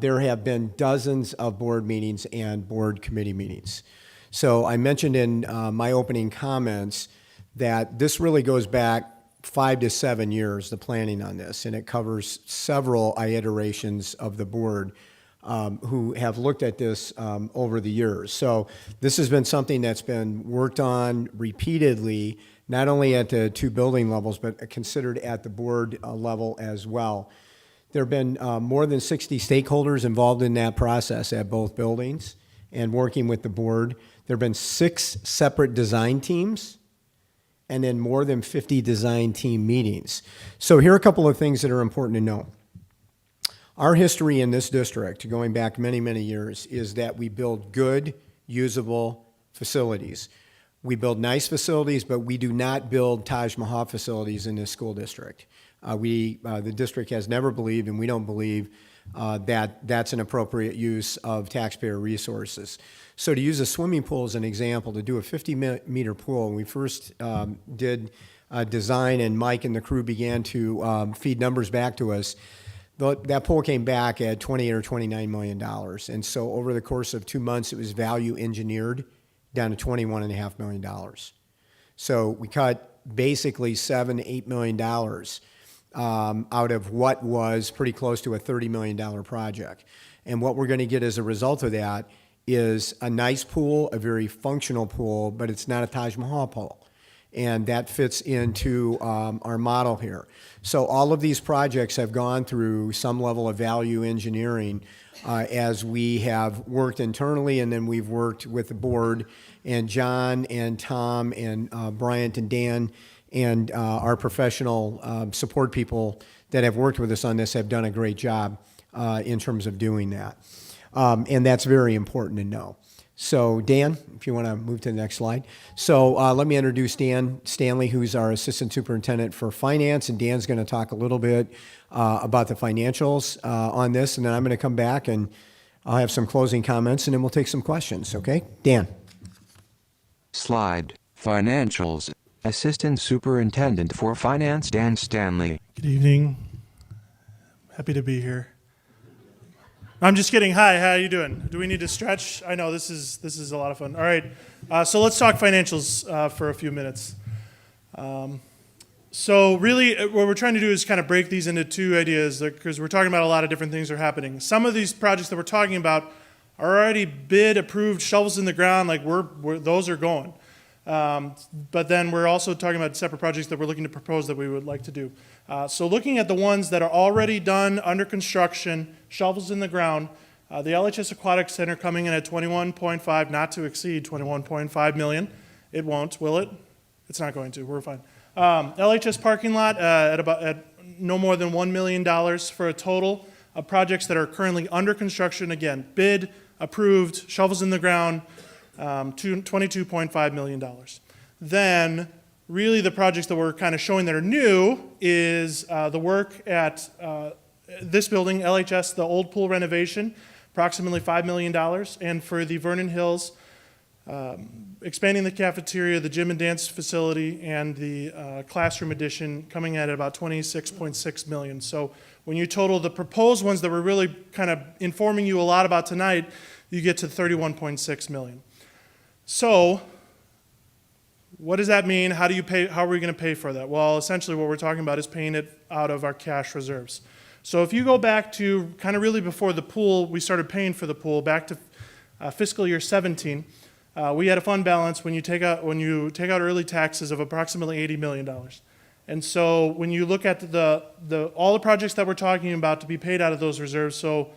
Speaker 1: there have been dozens of board meetings and board committee meetings. So I mentioned in my opening comments that this really goes back 5 to 7 years, the planning on this, and it covers several iterations of the board who have looked at this over the years. So this has been something that's been worked on repeatedly, not only at the 2 building levels, but considered at the board level as well. There have been more than 60 stakeholders involved in that process at both buildings and working with the board. There have been 6 separate design teams and then more than 50 design team meetings. So here are a couple of things that are important to know. Our history in this district, going back many, many years, is that we build good, usable facilities. We build nice facilities, but we do not build Taj Mahal facilities in this school district. The district has never believed, and we don't believe, that that's an appropriate use of taxpayer resources. So to use a swimming pool as an example, to do a 50-meter pool, when we first did design and Mike and the crew began to feed numbers back to us, that pool came back at $28 or $29 million. And so over the course of 2 months, it was value engineered down to $21.5 million. So we cut basically $7-8 million out of what was pretty close to a $30 million project. And what we're going to get as a result of that is a nice pool, a very functional pool, but it's not a Taj Mahal pool. And that fits into our model here. So all of these projects have gone through some level of value engineering as we have worked internally, and then we've worked with the board, and John and Tom and Bryant and Dan and our professional support people that have worked with us on this have done a great job in terms of doing that. And that's very important to know. So Dan, if you want to move to the next slide. So let me introduce Dan Stanley, who's our Assistant Superintendent for Finance, and Dan's going to talk a little bit about the financials on this, and then I'm going to come back and I'll have some closing comments, and then we'll take some questions, okay? Dan.
Speaker 2: Slide, Financials, Assistant Superintendent for Finance Dan Stanley.
Speaker 5: Good evening. Happy to be here. I'm just kidding. Hi, how you doing? Do we need to stretch? I know this is a lot of fun. All right, so let's talk financials for a few minutes. So really, what we're trying to do is kind of break these into two ideas, because we're talking about a lot of different things that are happening. Some of these projects that we're talking about are already bid, approved, shovels in the ground, like those are going. But then we're also talking about separate projects that we're looking to propose that we would like to do. So looking at the ones that are already done, under construction, shovels in the ground, the LHS Aquatic Center coming in at 21.5, not to exceed 21.5 million. It won't, will it? It's not going to, we're fine. LHS parking lot at no more than $1 million for a total of projects that are currently under construction. Again, bid, approved, shovels in the ground, $22.5 million. Then, really the projects that we're kind of showing that are new is the work at this building, LHS, the old pool renovation, approximately $5 million. And for the Vernon Hills, expanding the cafeteria, the gym and dance facility, and the classroom addition coming at about $26.6 million. So when you total the proposed ones that we're really kind of informing you a lot about tonight, you get to $31.6 million. So what does that mean? How do you pay? How are we going to pay for that? Well, essentially what we're talking about is paying it out of our cash reserves. So if you go back to kind of really before the pool, we started paying for the pool, back to fiscal year 17, we had a fund balance when you take out early taxes of approximately $80 million. And so when you look at all the projects that we're talking about to be paid out of those reserves, so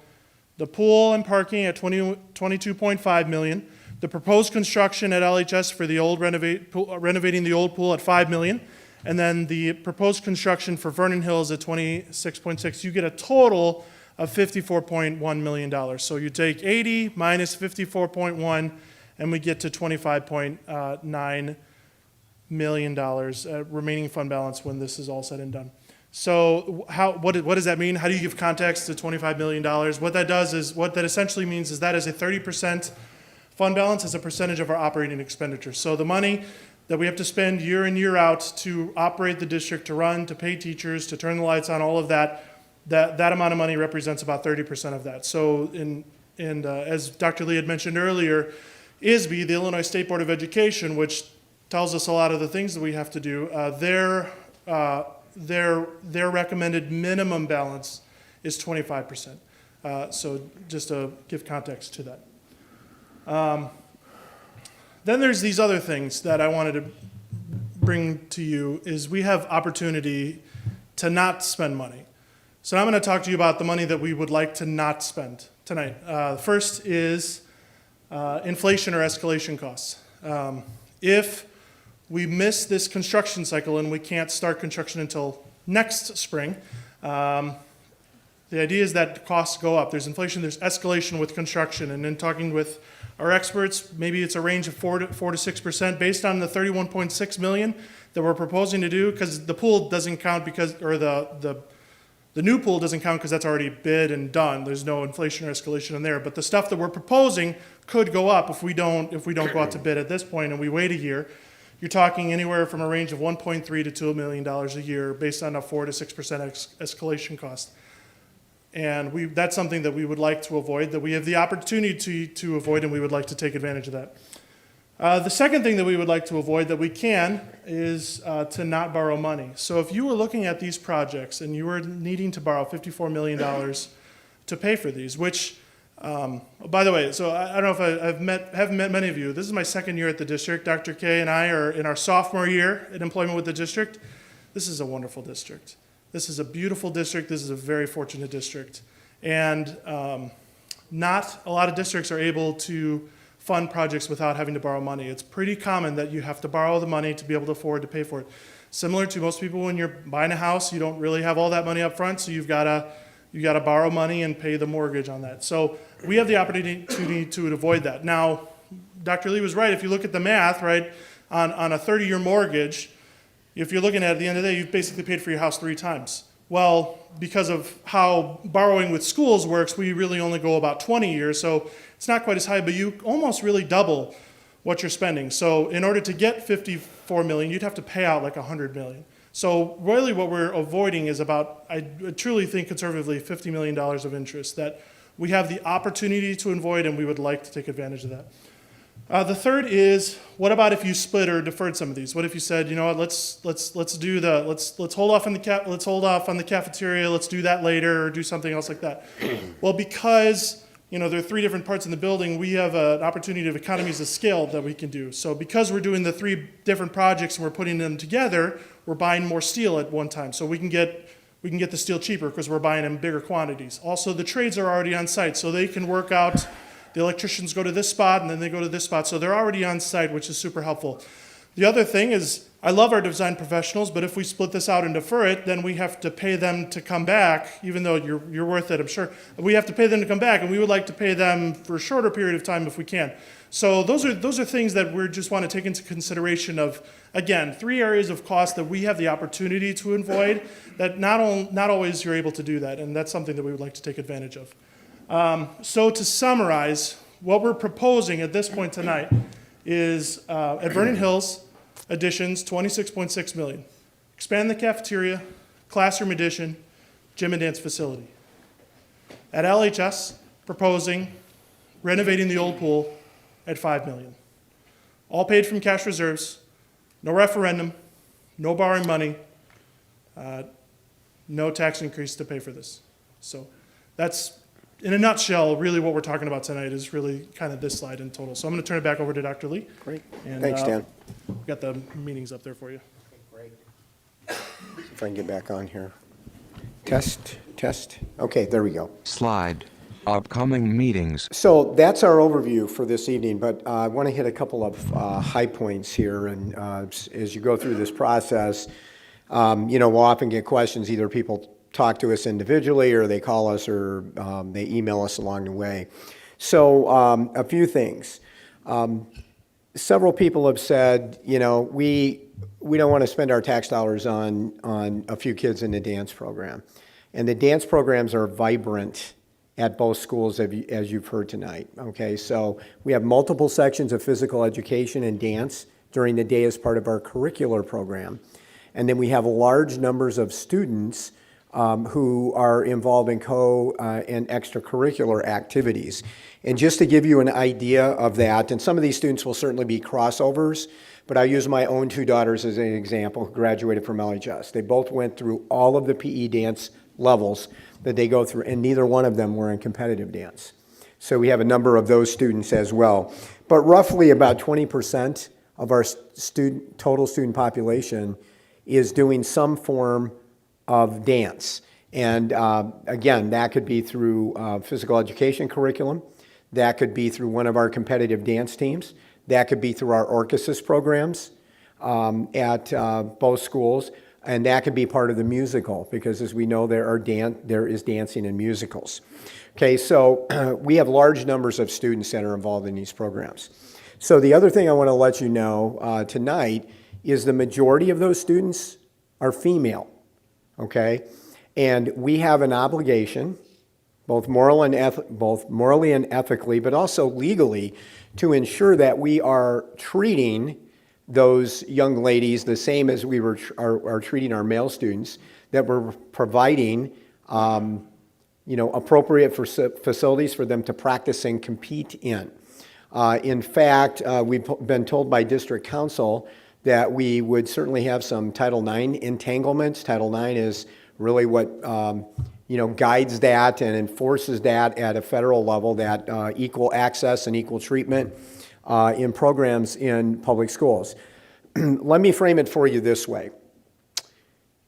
Speaker 5: the pool and parking at $22.5 million, the proposed construction at LHS for the old renovating the old pool at $5 million, and then the proposed construction for Vernon Hills at $26.6, you get a total of $54.1 million. So you take 80 minus 54.1, and we get to $25.9 million remaining fund balance when this is all said and done. So what does that mean? How do you give context to $25 million? What that essentially means is that is a 30% fund balance as a percentage of our operating expenditures. So the money that we have to spend year in, year out to operate the district, to run, to pay teachers, to turn the lights on, all of that amount of money represents about 30% of that. So as Dr. Lee had mentioned earlier, ISB, the Illinois State Board of Education, which tells us a lot of the things that we have to do, their recommended minimum balance is 25%. So just to give context to that. Then there's these other things that I wanted to bring to you is we have opportunity to not spend money. So I'm going to talk to you about the money that we would like to not spend tonight. First is inflation or escalation costs. If we miss this construction cycle and we can't start construction until next spring, The idea is that costs go up. There's inflation, there's escalation with construction. And then talking with our experts, maybe it's a range of 4 to 6% based on the 31.6 million that we're proposing to do, because the pool doesn't count because, or the new pool doesn't count because that's already bid and done. There's no inflation or escalation in there. But the stuff that we're proposing could go up if we don't go out to bid at this point and we wait a year. You're talking anywhere from a range of $1.3 to $2 million a year based on a 4 to 6% escalation cost. And that's something that we would like to avoid, that we have the opportunity to avoid, and we would like to take advantage of that. The second thing that we would like to avoid that we can is to not borrow money. So if you were looking at these projects and you were needing to borrow $54 million to pay for these, which, by the way, so I don't know if haven't met many of you. This is my second year at the district. Dr. K and I are in our sophomore year in employment with the district. This is a wonderful district. This is a beautiful district. This is a very fortunate district. And not a lot of districts are able to fund projects without having to borrow money. It's pretty common that you have to borrow the money to be able to afford to pay for it. Similar to most people when you're buying a house, you don't really have all that money up front, so you've got to borrow money and pay the mortgage on that. So we have the opportunity to avoid that. Now, Dr. Lee was right. If you look at the math, right, on a 30-year mortgage, if you're looking at the end of the day, you've basically paid for your house 3 times. Well, because of how borrowing with schools works, we really only go about 20 years, so it's not quite as high, but you almost really double what you're spending. So in order to get $54 million, you'd have to pay out like $100 million. So really what we're avoiding is about, I truly think conservatively, $50 million of interest that we have the opportunity to avoid, and we would like to take advantage of that. The third is, what about if you split or deferred some of these? What if you said, you know what, let's hold off on the cafeteria, let's do that later, or do something else like that. Well, because there are 3 different parts in the building, we have an opportunity of economies of scale that we can do. So because we're doing the 3 different projects and we're putting them together, we're buying more steel at one time. So we can get the steel cheaper because we're buying in bigger quantities. Also, the trades are already on site, so they can work out. The electricians go to this spot, and then they go to this spot. So they're already on site, which is super helpful. The other thing is, I love our design professionals, but if we split this out and defer it, then we have to pay them to come back, even though you're worth it, I'm sure. We have to pay them to come back, and we would like to pay them for a shorter period of time if we can. So those are things that we just want to take into consideration of, again, 3 areas of cost that we have the opportunity to avoid, that not always you're able to do that, and that's something that we would like to take advantage of. So to summarize, what we're proposing at this point tonight is at Vernon Hills, additions, $26.6 million. Expand the cafeteria, classroom addition, gym and dance facility. At LHS, proposing renovating the old pool at $5 million. All paid from cash reserves, no referendum, no borrowing money, no tax increase to pay for this. So that's, in a nutshell, really what we're talking about tonight is really kind of this slide in total. So I'm going to turn it back over to Dr. Lee.
Speaker 1: Great.
Speaker 5: And,
Speaker 1: Thanks, Dan.
Speaker 5: We've got the meetings up there for you.
Speaker 1: Great. If I can get back on here. Test. Okay, there we go.
Speaker 2: Slide. Upcoming meetings.
Speaker 1: So that's our overview for this evening, but I want to hit a couple of high points here. And as you go through this process, we'll often get questions. Either people talk to us individually, or they call us, or they email us along the way. So a few things. Several people have said, we don't want to spend our tax dollars on a few kids in the dance program. And the dance programs are vibrant at both schools, as you've heard tonight. Okay, so we have multiple sections of physical education and dance during the day as part of our curricular program. And then we have large numbers of students who are involved in and extracurricular activities. And just to give you an idea of that, and some of these students will certainly be crossovers, but I use my own 2 daughters as an example who graduated from LHS. They both went through all of the PE dance levels that they go through, and neither one of them were in competitive dance. So we have a number of those students as well. But roughly about 20% of our total student population is doing some form of dance. And again, that could be through physical education curriculum. That could be through one of our competitive dance teams. That could be through our orchesis programs at both schools. And that could be part of the musical, because as we know, there is dancing in musicals. Okay, so we have large numbers of students that are involved in these programs. So the other thing I want to let you know tonight is the majority of those students are female, okay? And we have an obligation, both morally and ethically, but also legally, to ensure that we are treating those young ladies the same as we are treating our male students, that we're providing appropriate facilities for them to practice and compete in. In fact, we've been told by district council that we would certainly have some Title IX entanglements. Title IX is really what guides that and enforces that at a federal level, that equal access and equal treatment in programs in public schools. Let me frame it for you this way.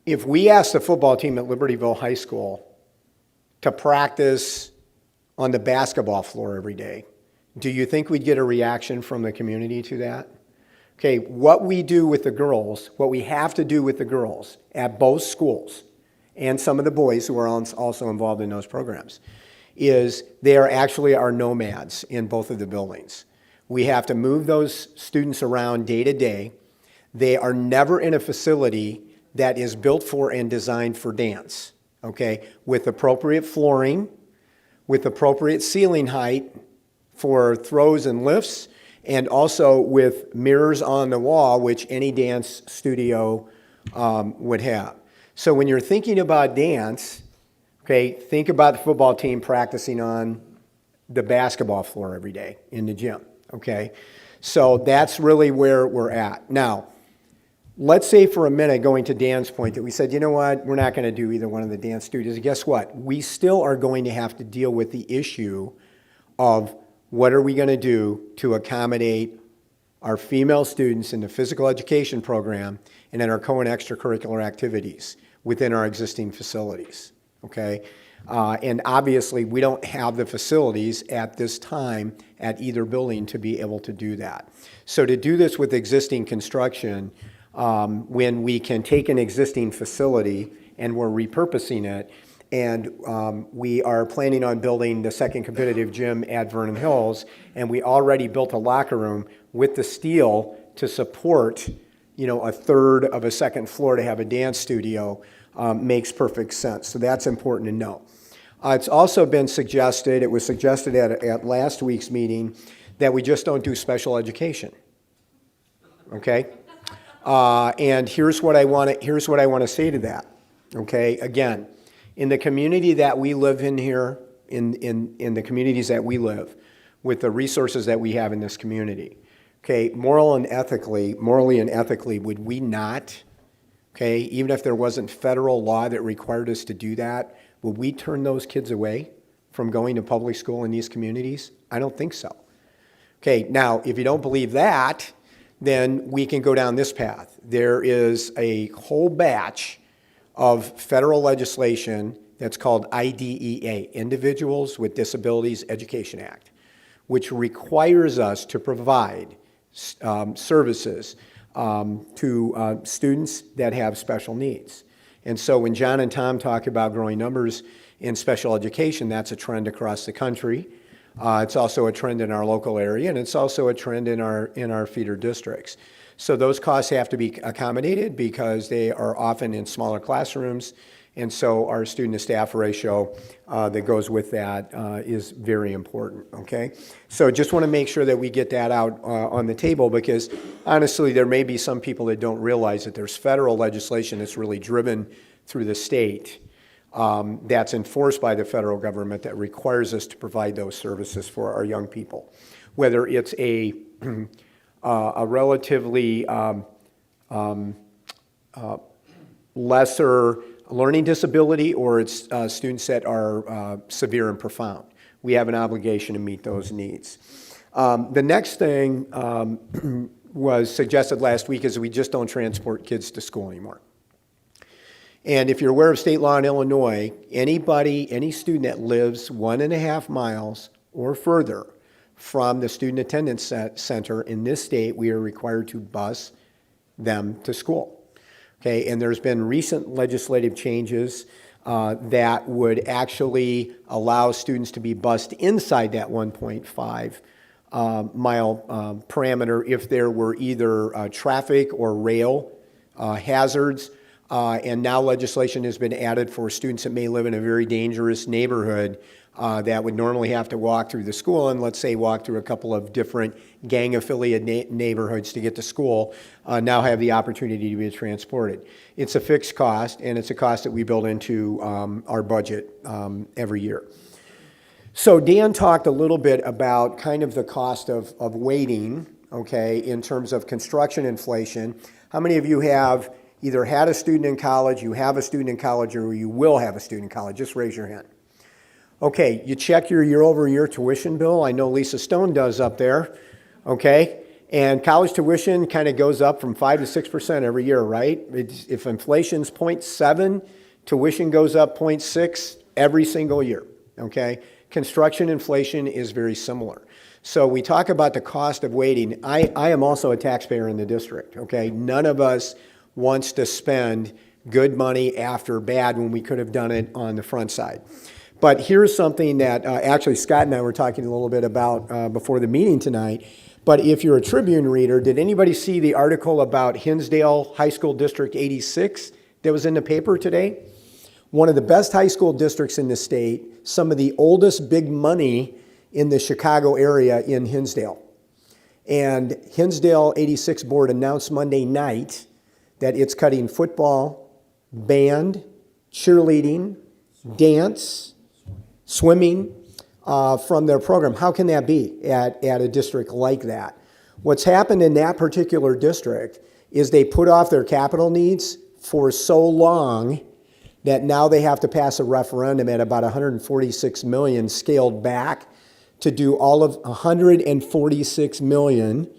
Speaker 1: If we ask the football team at Libertyville High School to practice on the basketball floor every day, do you think we'd get a reaction from the community to that? Okay, what we do with the girls, what we have to do with the girls at both schools, and some of the boys who are also involved in those programs, is they are actually our nomads in both of the buildings. We have to move those students around day to day. They are never in a facility that is built for and designed for dance, okay? With appropriate flooring, with appropriate ceiling height for throws and lifts, and also with mirrors on the wall, which any dance studio would have. So when you're thinking about dance, okay, think about the football team practicing on the basketball floor every day in the gym, okay? So that's really where we're at. Now, let's say for a minute, going to Dan's point, that we said, you know what, we're not going to do either one of the dance studios. Guess what? We still are going to have to deal with the issue of what are we going to do to accommodate our female students in the physical education program and in our co- and extracurricular activities within our existing facilities, okay? And obviously, we don't have the facilities at this time at either building to be able to do that. So to do this with existing construction, when we can take an existing facility and we're repurposing it, and we are planning on building the second competitive gym at Vernon Hills, and we already built a locker room with the steel to support, a third of a second floor to have a dance studio, makes perfect sense. So that's important to know. It's also been suggested, it was suggested at last week's meeting, that we just don't do special education, okay? And here's what I want to say to that, okay? Again, in the community that we live in here, in the communities that we live, with the resources that we have in this community, okay, morally and ethically, would we not, okay, even if there wasn't federal law that required us to do that, would we turn those kids away from going to public school in these communities? I don't think so. Okay, now, if you don't believe that, then we can go down this path. There is a whole batch of federal legislation that's called IDEA, Individuals with Disabilities Education Act, which requires us to provide services to students that have special needs. And so when John and Tom talk about growing numbers in special education, that's a trend across the country. It's also a trend in our local area, and it's also a trend in our feeder districts. So those costs have to be accommodated because they are often in smaller classrooms, and so our student-to-staff ratio that goes with that is very important, okay? So just want to make sure that we get that out on the table, because honestly, there may be some people that don't realize that there's federal legislation that's really driven through the state that's enforced by the federal government that requires us to provide those services for our young people. Whether it's a relatively lesser learning disability or it's students that are severe and profound. We have an obligation to meet those needs. The next thing was suggested last week is we just don't transport kids to school anymore. And if you're aware of state law in Illinois, any student that lives 1.5 miles or further from the student attendance center in this state, we are required to bus them to school. Okay, and there's been recent legislative changes that would actually allow students to be bused inside that 1.5 mile parameter if there were either traffic or rail hazards. And now legislation has been added for students that may live in a very dangerous neighborhood that would normally have to walk through the school and, let's say, walk through a couple of different gang-affiliated neighborhoods to get to school, now have the opportunity to be transported. It's a fixed cost, and it's a cost that we build into our budget every year. So Dan talked a little bit about kind of the cost of waiting, okay, in terms of construction inflation. How many of you have either had a student in college, you have a student in college, or you will have a student in college? Just raise your hand. Okay, you check your year-over-year tuition bill. I know Lisa Stone does up there, okay? And college tuition kind of goes up from 5 to 6% every year, right? If inflation's 0.7, tuition goes up 0.6 every single year, okay? Construction inflation is very similar. So we talk about the cost of waiting. I am also a taxpayer in the district, okay? None of us wants to spend good money after bad when we could have done it on the front side. But here's something that actually Scott and I were talking a little bit about before the meeting tonight. But if you're a Tribune reader, did anybody see the article about Hinsdale High School District 86 that was in the paper today? One of the best high school districts in the state, some of the oldest big money in the Chicago area in Hinsdale. And Hinsdale 86 board announced Monday night that it's cutting football, band, cheerleading, dance, swimming from their program. How can that be at a district like that? What's happened in that particular district is they put off their capital needs for so long that now they have to pass a referendum at about 146 million scaled back to do all of 146 million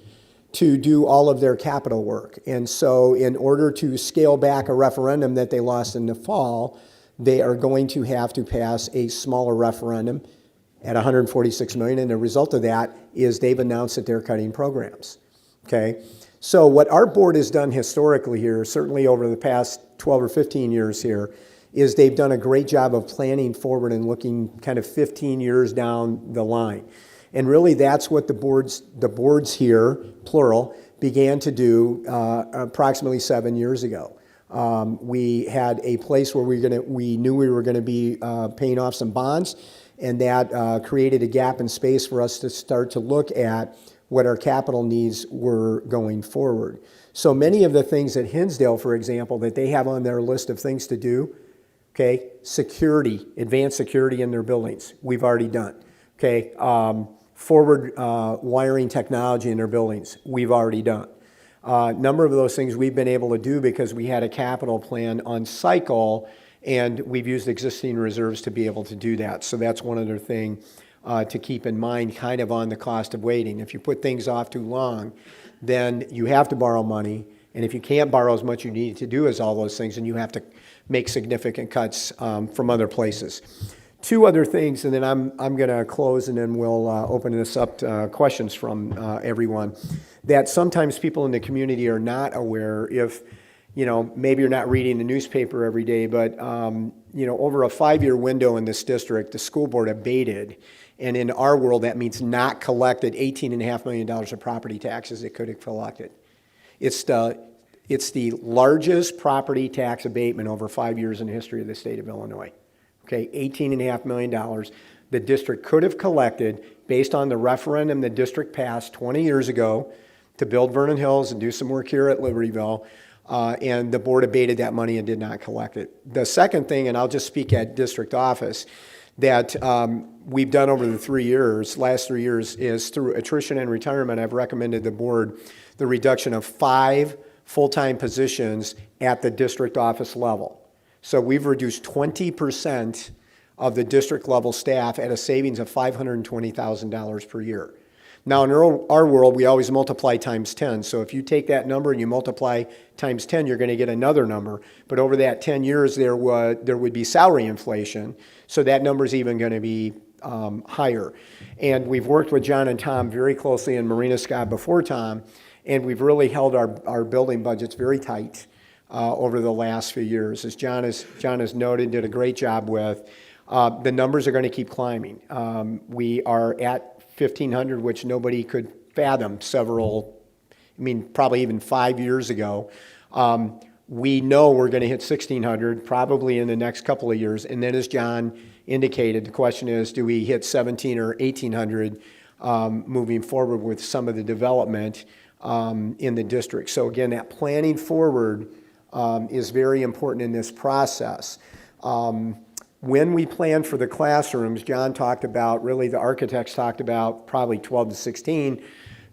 Speaker 1: to do all of their capital work. And so in order to scale back a referendum that they lost in the fall, they are going to have to pass a smaller referendum at 146 million, and the result of that is they've announced that they're cutting programs, okay? So what our board has done historically here, certainly over the past 12 or 15 years here, is they've done a great job of planning forward and looking kind of 15 years down the line. And really that's what the boards here, plural, began to do approximately 7 years ago. We had a place where we knew we were going to be paying off some bonds, and that created a gap in space for us to start to look at what our capital needs were going forward. So many of the things at Hinsdale, for example, that they have on their list of things to do, okay, security, advanced security in their buildings, we've already done, okay, forward wiring technology in their buildings, we've already done. Number of those things we've been able to do because we had a capital plan on cycle, and we've used existing reserves to be able to do that. So that's one other thing to keep in mind kind of on the cost of waiting. If you put things off too long, then you have to borrow money, and if you can't borrow as much you need to do as all those things, then you have to make significant cuts from other places. Two other things, and then I'm going to close, and then we'll open this up to questions from everyone. That sometimes people in the community are not aware. If maybe you're not reading the newspaper every day, but over a 5-year window in this district, the school board abated, and in our world that means not collected $18.5 million of property taxes it could have collected. It's the largest property tax abatement over 5 years in the history of the state of Illinois. Okay, $18.5 million the district could have collected based on the referendum the district passed 20 years ago to build Vernon Hills and do some work here at Libertyville, and the board abated that money and did not collect it. The second thing, and I'll just speak at district office, that we've done over the last 3 years, is through attrition and retirement, I've recommended the board the reduction of 5 full-time positions at the district office level. So we've reduced 20% of the district level staff at a savings of $520,000 per year. Now in our world, we always multiply times 10. So if you take that number and you multiply times 10, you're going to get another number. But over that 10 years, there would be salary inflation. So that number is even going to be higher. And we've worked with John and Tom very closely, and Marina Scott before Tom, and we've really held our building budgets very tight. over the last few years. As John has noted, did a great job with, the numbers are going to keep climbing. We are at 1,500, which nobody could fathom probably even 5 years ago. We know we're going to hit 1,600 probably in the next couple of years. And then as John indicated, the question is, do we hit 1,700 or 1,800 moving forward with some of the development in the district? So again, that planning forward is very important in this process. When we plan for the classrooms, John talked about, really the architects talked about probably 12 to 16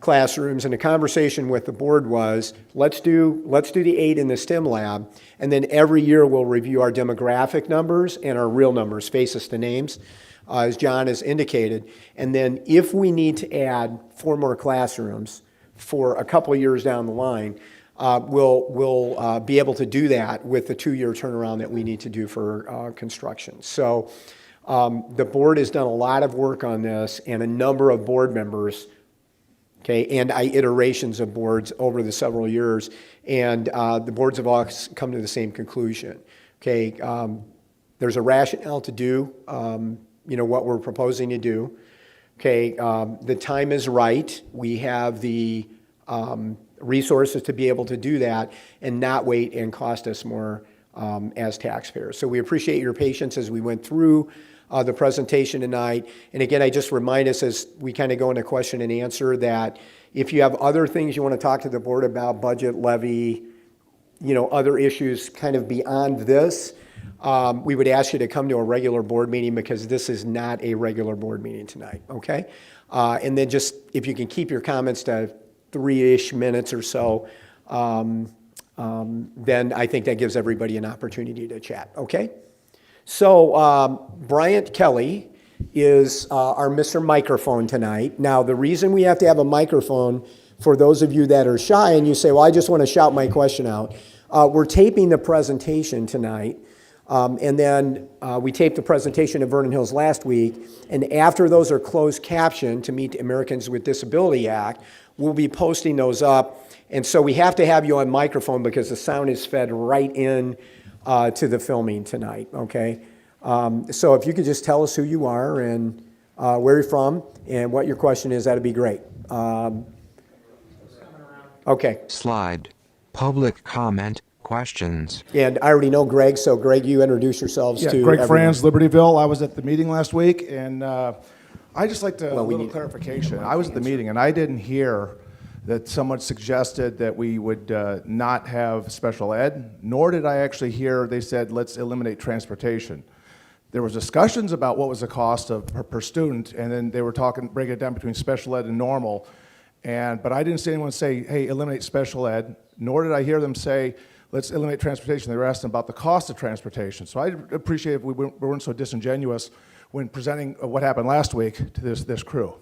Speaker 1: classrooms, and the conversation with the board was, let's do the 8 in the STEM lab, and then every year we'll review our demographic numbers and our real numbers, faces to names, as John has indicated. And then if we need to add 4 more classrooms for a couple of years down the line, we'll be able to do that with the 2-year turnaround that we need to do for construction. So the board has done a lot of work on this, and a number of board members, okay, and iterations of boards over the several years, and the boards have all come to the same conclusion. Okay, there's a rationale to do, what we're proposing to do. Okay, the time is right. We have the resources to be able to do that and not wait and cost us more as taxpayers. So we appreciate your patience as we went through the presentation tonight. And again, I just remind us as we kind of go into question and answer that if you have other things you want to talk to the board about, budget, levy, other issues kind of beyond this, we would ask you to come to a regular board meeting, because this is not a regular board meeting tonight, okay? And then just, if you can keep your comments to 3-ish minutes or so, then I think that gives everybody an opportunity to chat, okay? So Bryant Kelly is our Mr. Microphone tonight. Now, the reason we have to have a microphone, for those of you that are shy and you say, well, I just want to shout my question out, we're taping the presentation tonight. And then we taped the presentation at Vernon Hills last week, and after those are closed captioned to meet the Americans with Disability Act, we'll be posting those up. And so we have to have you on microphone because the sound is fed right in to the filming tonight, okay? So if you could just tell us who you are and where you're from and what your question is, that'd be great. Okay.
Speaker 2: Slide. Public comment. Questions.
Speaker 1: And I already know Greg, so Greg, you introduce yourselves to
Speaker 6: Greg
Speaker 1: everyone.
Speaker 6: Franz, Libertyville. I was at the meeting last week, and I just like to, a little clarification. I was at the meeting, and I didn't hear that someone suggested that we would not have special ed, nor did I actually hear they said, let's eliminate transportation. There was discussions about what was the cost of per student, and then they were breaking it down between special ed and normal, but I didn't see anyone say, hey, eliminate special ed, nor did I hear them say, let's eliminate transportation. They were asking about the cost of transportation. So I appreciate if we weren't so disingenuous when presenting what happened last week to this crew.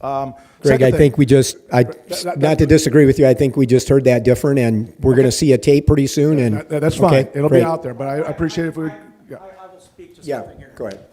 Speaker 1: Greg, I think we just, not to disagree with you, I think we just heard that different, and we're going to see a tape pretty soon. And
Speaker 6: that's fine.
Speaker 1: Okay,
Speaker 6: It'll
Speaker 1: great.
Speaker 6: be out there, but I appreciate it if we would. Yeah.
Speaker 3: I will speak to
Speaker 1: Yeah,
Speaker 3: something here.
Speaker 1: go ahead.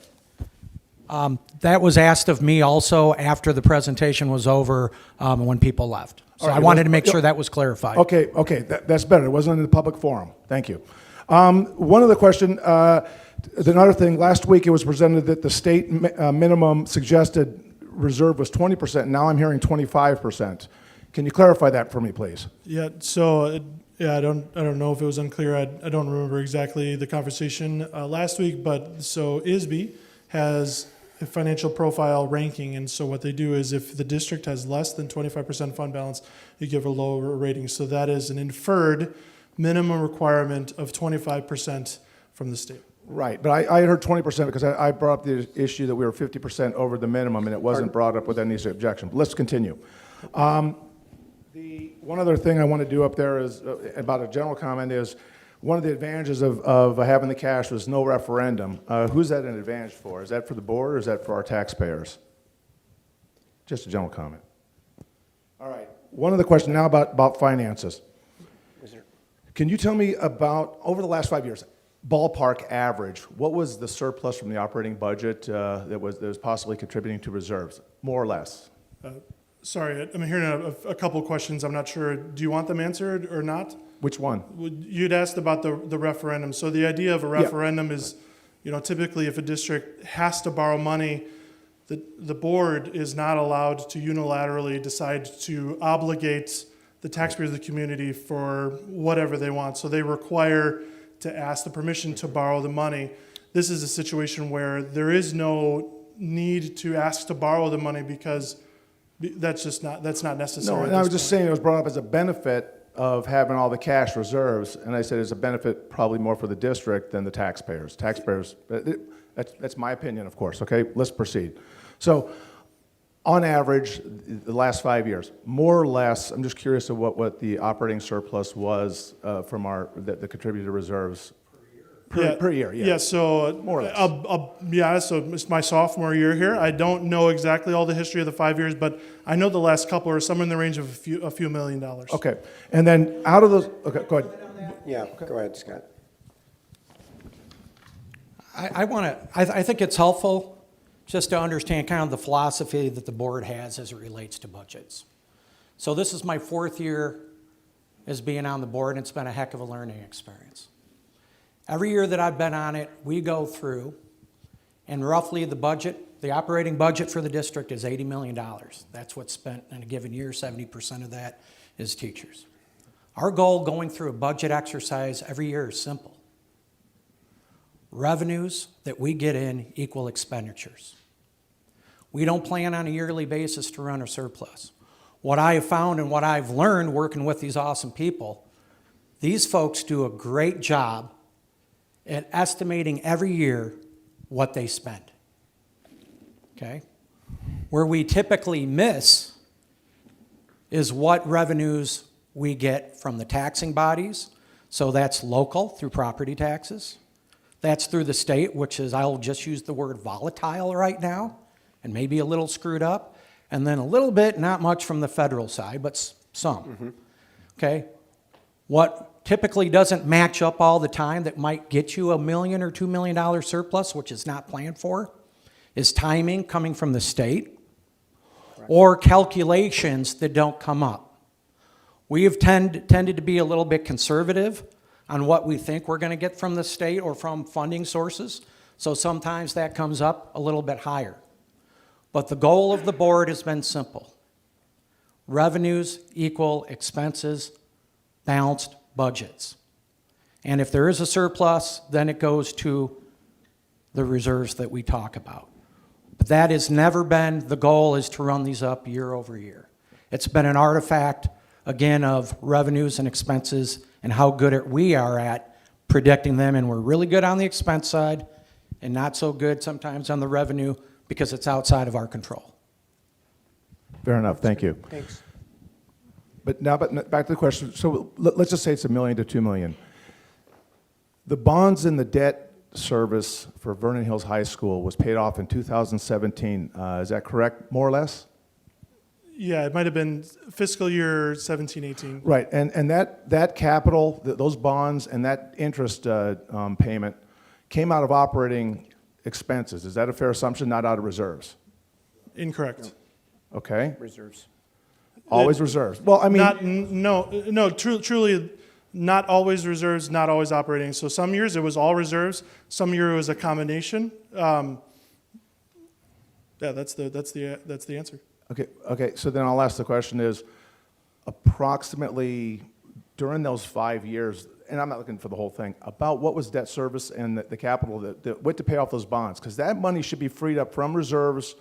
Speaker 7: That was asked of me also after the presentation was over, when people left. So
Speaker 6: All right,
Speaker 7: I wanted to make sure that was clarified.
Speaker 6: Okay, that's better. It wasn't in the public forum. Thank you. One other question. Another thing, last week it was presented that the state minimum suggested reserve was 20%. Now I'm hearing 25%. Can you clarify that for me, please?
Speaker 5: Yeah, so, I don't know if it was unclear. I don't remember exactly the conversation last week, but so ISB has a financial profile ranking, and so what they do is if the district has less than 25% fund balance, you give a lower rating. So that is an inferred minimum requirement of 25% from the state.
Speaker 6: Right, but I heard 20% because I brought up the issue that we were 50% over the minimum, and it wasn't brought up with any objection. But let's continue. The one other thing I want to do up there is about a general comment is one of the advantages of having the cash was no referendum. Who's that an advantage for? Is that for the board or is that for our taxpayers? Just a general comment. All right, one other question now about finances. Can you tell me about, over the last 5 years, ballpark average, what was the surplus from the operating budget that was possibly contributing to reserves, more or less?
Speaker 5: Sorry, I'm hearing a couple questions. I'm not sure. Do you want them answered or not?
Speaker 6: Which one?
Speaker 5: You'd asked about the referendum. So the idea of a referendum is, typically if a district has to borrow money, the board is not allowed to unilaterally decide to obligate the taxpayers of the community for whatever they want. So they require to ask the permission to borrow the money. This is a situation where there is no need to ask to borrow the money because that's not necessary.
Speaker 6: No,
Speaker 5: at
Speaker 6: and I was
Speaker 5: this
Speaker 6: just
Speaker 5: point.
Speaker 6: saying it was brought up as a benefit of having all the cash reserves, and I said it's a benefit probably more for the district than the taxpayers. That's my opinion, of course, okay? Let's proceed. So, on average, the last 5 years, more or less, I'm just curious of what the operating surplus was from the contributed reserves per year.
Speaker 5: Yeah, so
Speaker 6: More or less.
Speaker 5: I'll be honest, so it's my sophomore year here. I don't know exactly all the history of the 5 years, but I know the last couple are somewhere in the range of a few $1 million.
Speaker 6: Okay, and then out of those, okay, go ahead.
Speaker 1: Yeah, go ahead, Scott.
Speaker 7: I think it's helpful just to understand kind of the philosophy that the board has as it relates to budgets. So this is my 4th year as being on the board, and it's been a heck of a learning experience. Every year that I've been on it, we go through, and roughly the operating budget for the district is $80 million. That's what's spent in a given year. 70% of that is teachers. Our goal going through a budget exercise every year is simple. Revenues that we get in equal expenditures. We don't plan on a yearly basis to run a surplus. What I have found and what I've learned working with these awesome people, these folks do a great job at estimating every year what they spend. Okay? Where we typically miss is what revenues we get from the taxing bodies. So that's local through property taxes. That's through the state, which is, I'll just use the word volatile right now, and maybe a little screwed up. And then a little bit, not much from the federal side, but some. Mm-hmm. Okay? What typically doesn't match up all the time that might get you $1 million or $2 million surplus, which is not planned for, is timing coming from the state or calculations that don't come up. We have tended to be a little bit conservative on what we think we're going to get from the state or from funding sources. So sometimes that comes up a little bit higher. But the goal of the board has been simple. Revenues equal expenses, balanced budgets. And if there is a surplus, then it goes to the reserves that we talk about. But that has never been, the goal is to run these up year over year. It's been an artifact, again, of revenues and expenses and how good we are at predicting them, and we're really good on the expense side and not so good sometimes on the revenue because it's outside of our control.
Speaker 6: Fair enough, thank you.
Speaker 1: Thanks.
Speaker 6: But back to the question. So let's just say it's $1 million to $2 million. The bonds in the debt service for Vernon Hills High School was paid off in 2017. Is that correct, more or less?
Speaker 5: Yeah, it might have been fiscal year 17, 18.
Speaker 6: Right, and that capital, those bonds and that interest payment came out of operating expenses. Is that a fair assumption, not out of reserves?
Speaker 5: Incorrect.
Speaker 6: Okay.
Speaker 1: Reserves.
Speaker 6: Always reserves. Well, I mean...
Speaker 5: Truly not always reserves, not always operating. So some years it was all reserves, some year it was a combination. Yeah, that's the answer.
Speaker 6: Okay. So then I'll ask the question is, approximately during those 5 years, and I'm not looking for the whole thing, about what was debt service and the capital that went to pay off those bonds? Because that money should be freed up from reserves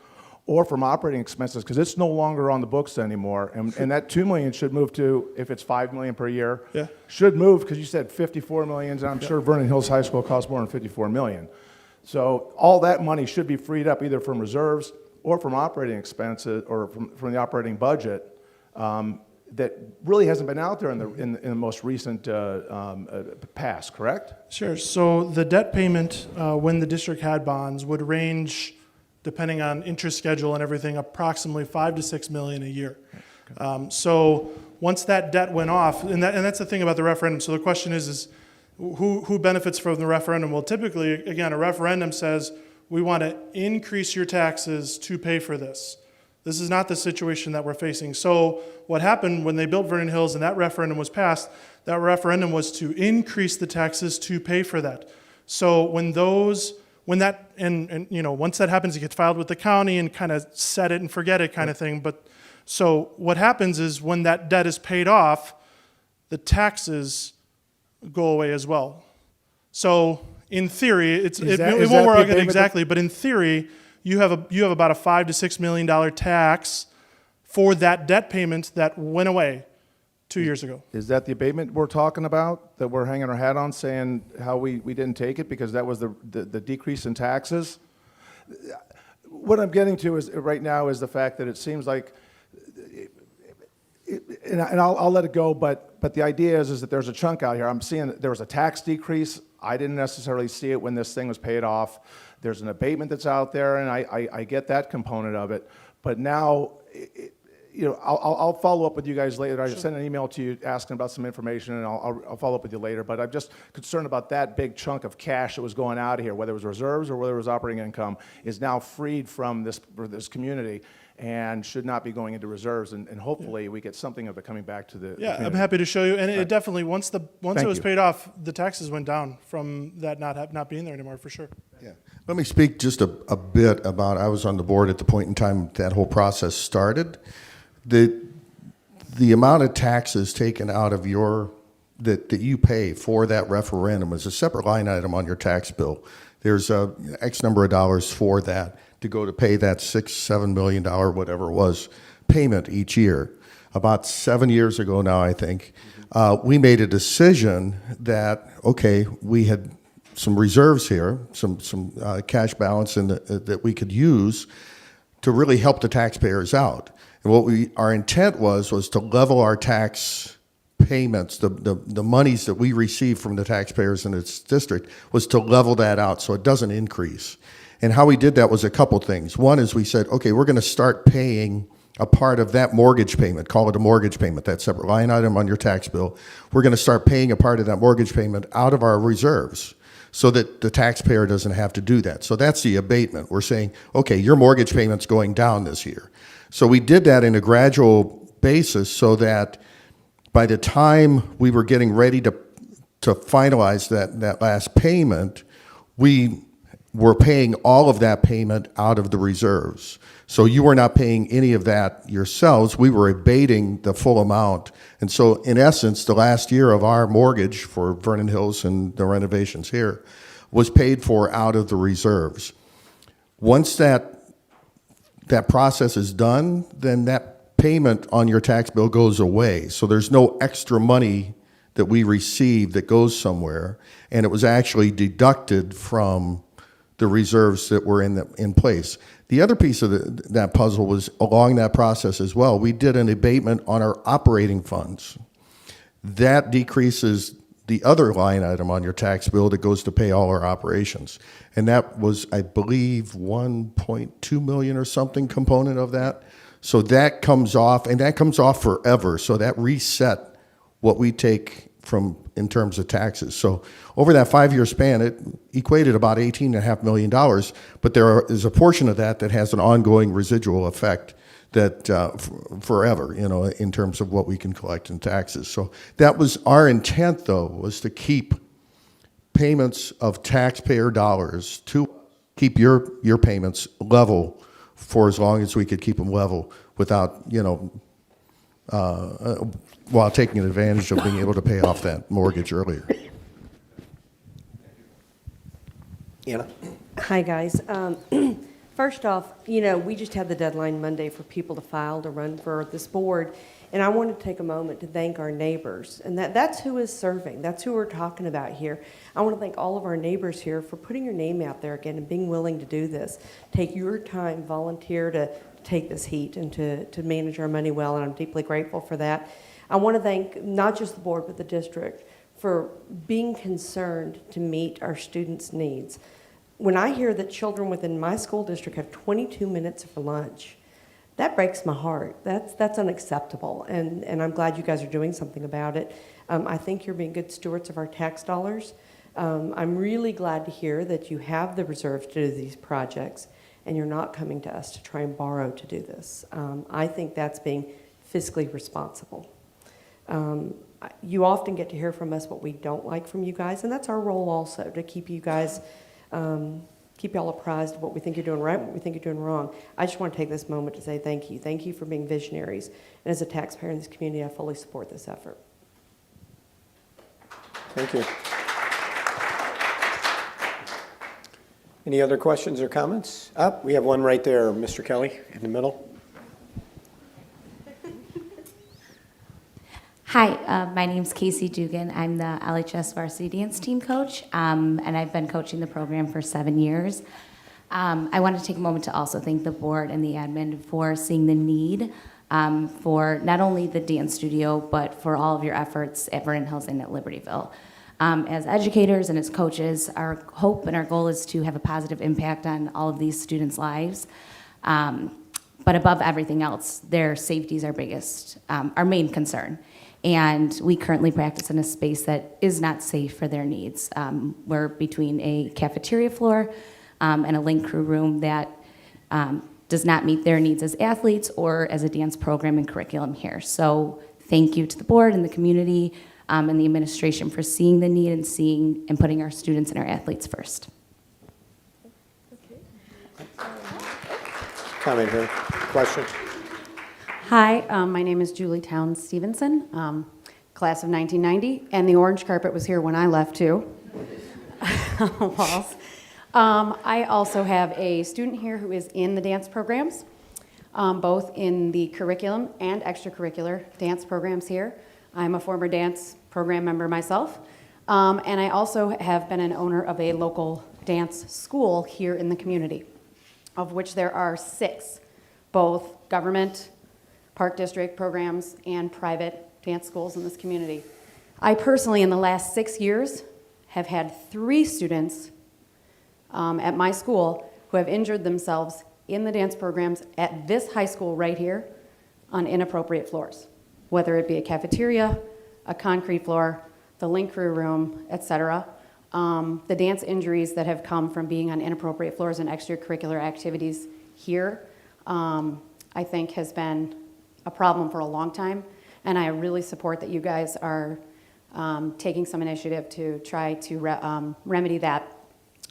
Speaker 6: or from operating expenses, because it's no longer on the books anymore. And that $2 million should move to, if it's $5 million per year, should move, because you said $54 million, and I'm sure Vernon Hills High School costs more than $54 million. So all that money should be freed up either from reserves or from operating expenses, or from the operating budget, that really hasn't been out there in the most recent past, correct?
Speaker 5: Sure. So the debt payment when the district had bonds would range, depending on interest schedule and everything, approximately $5 to $6 million a year. So once that debt went off, and that's the thing about the referendum. So the question is who benefits from the referendum? Well, typically, again, a referendum says we want to increase your taxes to pay for this. This is not the situation that we're facing. So what happened when they built Vernon Hills and that referendum was passed, that referendum was to increase the taxes to pay for that. So once that happens, it gets filed with the county and kind of set it and forget it kind of thing. But so what happens is when that debt is paid off, the taxes go away as well. So in theory, it won't work out exactly, but in theory, you have about a $5 to $6 million tax for that debt payment that went away 2 years ago.
Speaker 6: Is that the abatement we're talking about, that we're hanging our hat on, saying how we didn't take it because that was the decrease in taxes? What I'm getting to is right now is the fact that it seems like, and I'll let it go, but the idea is that there's a chunk out here. I'm seeing that there was a tax decrease. I didn't necessarily see it when this thing was paid off. There's an abatement that's out there, and I get that component of it. But now, I'll follow up with you guys later. I sent an email to you asking about some information, and I'll follow up with you later. But I'm just concerned about that big chunk of cash that was going out of here, whether it was reserves or whether it was operating income, is now freed from this community and should not be going into reserves. And hopefully we get something of it coming back to the community.
Speaker 5: I'm happy to show you. And it definitely, once it was
Speaker 6: you.
Speaker 5: paid off, the taxes went down from that not being there anymore, for sure.
Speaker 8: Yeah. Let me speak just a bit about, I was on the board at the point in time that whole process started. The amount of taxes taken out of that you pay for that referendum is a separate line item on your tax bill. There's X number of dollars for that to go to pay that $6-7 million, whatever it was, payment each year. About 7 years ago now, I think, we made a decision that, okay, we had some reserves here, some cash balance that we could use to really help the taxpayers out. And what our intent was to level our tax payments, the monies that we receive from the taxpayers in this district, was to level that out so it doesn't increase. And how we did that was a couple things. One is we said, okay, we're going to start paying a part of that mortgage payment, call it a mortgage payment, that separate line item on your tax bill. We're going to start paying a part of that mortgage payment out of our reserves so that the taxpayer doesn't have to do that. So that's the abatement. We're saying, okay, your mortgage payment's going down this year. So we did that in a gradual basis so that by the time we were getting ready to finalize that last payment, we were paying all of that payment out of the reserves. So you were not paying any of that yourselves. We were abating the full amount. And so in essence, the last year of our mortgage for Vernon Hills and the renovations here was paid for out of the reserves. Once that process is done, then that payment on your tax bill goes away. So there's no extra money that we receive that goes somewhere, and it was actually deducted from the reserves that were in place. The other piece of that puzzle was along that process as well. We did an abatement on our operating funds. That decreases the other line item on your tax bill that goes to pay all our operations. And that was, I believe, 1.2 million or something component of that. So that comes off, and that comes off forever. So that reset what we take from in terms of taxes. So over that 5-year span, it equated about $18.5 million, but there is a portion of that has an ongoing residual effect that forever, in terms of what we can collect in taxes. So that was our intent, though, was to keep payments of taxpayer dollars, to keep your payments level for as long as we could keep them level without, while taking advantage of being able to pay off that mortgage earlier.
Speaker 1: Anna?
Speaker 9: Hi, guys. First off, we just had the deadline Monday for people to file to run for this board, and I want to take a moment to thank our neighbors, and that's who is serving. That's who we're talking about here. I want to thank all of our neighbors here for putting your name out there again and being willing to do this. Take your time, volunteer to take this heat and to manage our money well, and I'm deeply grateful for that. I want to thank not just the board, but the district for being concerned to meet our students' needs. When I hear that children within my school district have 22 minutes for lunch, that breaks my heart. That's unacceptable, and I'm glad you guys are doing something about it. I think you're being good stewards of our tax dollars. I'm really glad to hear that you have the reserves to do these projects, and you're not coming to us to try and borrow to do this. I think that's being fiscally responsible. You often get to hear from us what we don't like from you guys, and that's our role also, to keep you guys, keep y'all apprised of what we think you're doing right and what we think you're doing wrong. I just want to take this moment to say thank you. Thank you for being visionaries. And as a taxpayer in this community, I fully support this effort.
Speaker 1: Thank you. Any other questions or comments? We have one right there, Mr. Kelly, in the middle.
Speaker 10: Hi, my name's Casey Dugan. I'm the LHS varsity dance team coach, and I've been coaching the program for 7 years. I want to take a moment to also thank the board and the admin for seeing the need for not only the dance studio, but for all of your efforts at Vernon Hills and at Libertyville. As educators and as coaches, our hope and our goal is to have a positive impact on all of these students' lives. But above everything else, their safety is our main concern. And we currently practice in a space that is not safe for their needs. We're between a cafeteria floor and a link crew room that does not meet their needs as athletes or as a dance program and curriculum here. So thank you to the board and the community and the administration for seeing the need and putting our students and our athletes first.
Speaker 1: Comment here. Question?
Speaker 11: Hi, my name is Julie Towns Stevenson, class of 1990, and the orange carpet was here when I left too. Walls. I also have a student here who is in the dance programs, both in the curriculum and extracurricular dance programs here. I'm a former dance program member myself, and I also have been an owner of a local dance school here in the community, of which there are 6, both government, Park District programs, and private dance schools in this community. I personally, in the last 6 years, have had 3 students at my school who have injured themselves in the dance programs at this high school right here on inappropriate floors, whether it be a cafeteria, a concrete floor, the link crew room, etc. The dance injuries that have come from being on inappropriate floors and extracurricular activities here, I think has been a problem for a long time, and I really support that you guys are taking some initiative to try to remedy that.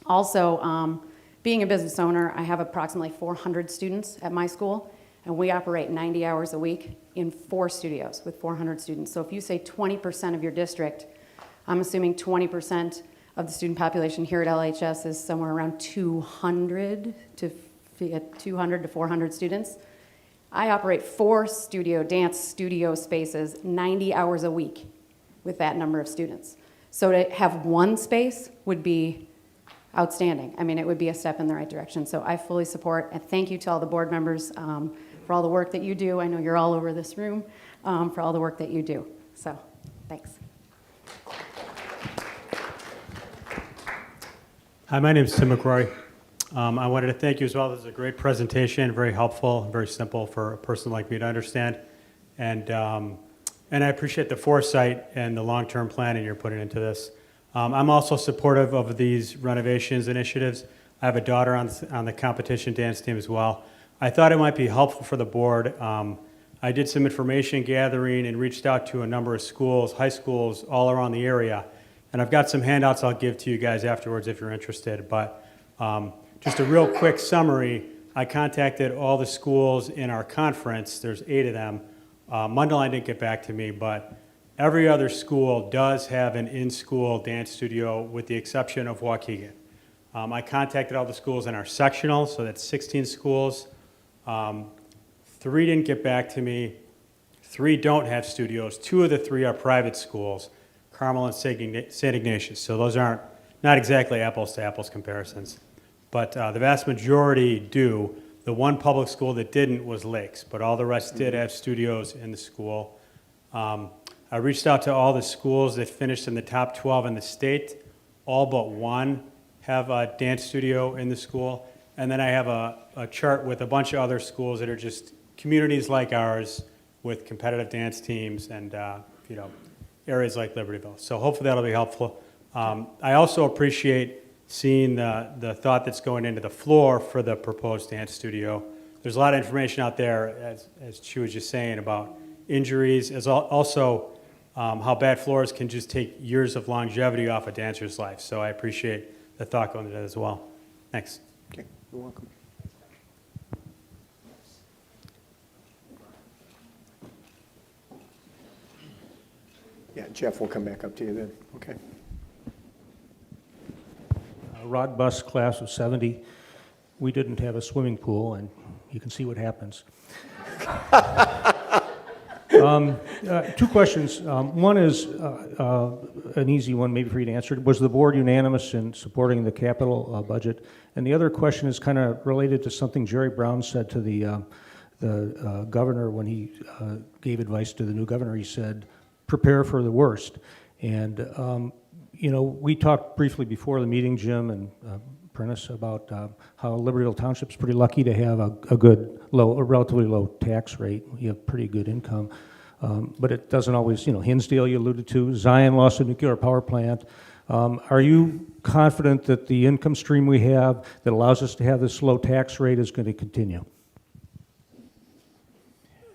Speaker 11: Also, being a business owner, I have approximately 400 students at my school, and we operate 90 hours a week in 4 studios with 400 students. So if you say 20% of your district, I'm assuming 20% of the student population here at LHS is somewhere around 200 to 400 students. I operate 4 dance studio spaces 90 hours a week with that number of students. So to have 1 space would be outstanding. I mean, it would be a step in the right direction. So I fully support, and thank you to all the board members for all the work that you do. I know you're all over this room for all the work that you do. So, thanks.
Speaker 12: Hi, my name is Tim McCrory. I wanted to thank you as well. This is a great presentation, very helpful, very simple for a person like me to understand. And I appreciate the foresight and the long-term planning you're putting into this. I'm also supportive of these renovations initiatives. I have a daughter on the competition dance team as well. I thought it might be helpful for the board. I did some information gathering and reached out to a number of schools, high schools all around the area. And I've got some handouts I'll give to you guys afterwards if you're interested. But just a real quick summary, I contacted all the schools in our conference. There's 8 of them. Mundelein didn't get back to me, but every other school does have an in-school dance studio with the exception of Waukegan. I contacted all the schools in our sectional, so that's 16 schools. 3 didn't get back to me. 3 don't have studios. 2 of the 3 are private schools, Carmel and St. Ignatius. So those aren't not exactly apples to apples comparisons. But the vast majority do. The one public school that didn't was Lakes, but all the rest did have studios in the school. I reached out to all the schools that finished in the top 12 in the state. All but 1 have a dance studio in the school. And then I have a chart with a bunch of other schools that are just communities like ours with competitive dance teams and areas like Libertyville. So hopefully that'll be helpful. I also appreciate seeing the thought that's going into the floor for the proposed dance studio. There's a lot of information out there, as Chu was just saying, about injuries, as also how bad floors can just take years of longevity off a dancer's life. So I appreciate the thought going into that as well. Thanks.
Speaker 1: Okay, you're welcome. Yeah, Jeff will come back up to you then. Okay.
Speaker 13: Rod Bus class of 70, we didn't have a swimming pool, and you can see what happens. Two questions. One is an easy one, maybe for you to answer. Was the board unanimous in supporting the capital budget? And the other question is kind of related to something Jerry Brown said to the governor when he gave advice to the new governor. He said, prepare for the worst. And, you know, we talked briefly before the meeting, Jim and Prentice, about how Libertyville Township's pretty lucky to have a good, a relatively low tax rate. You have pretty good income. But it doesn't always, you know, Hinsdale you alluded to, Zion lost a nuclear power plant. Are you confident that the income stream we have that allows us to have this low tax rate is going to continue?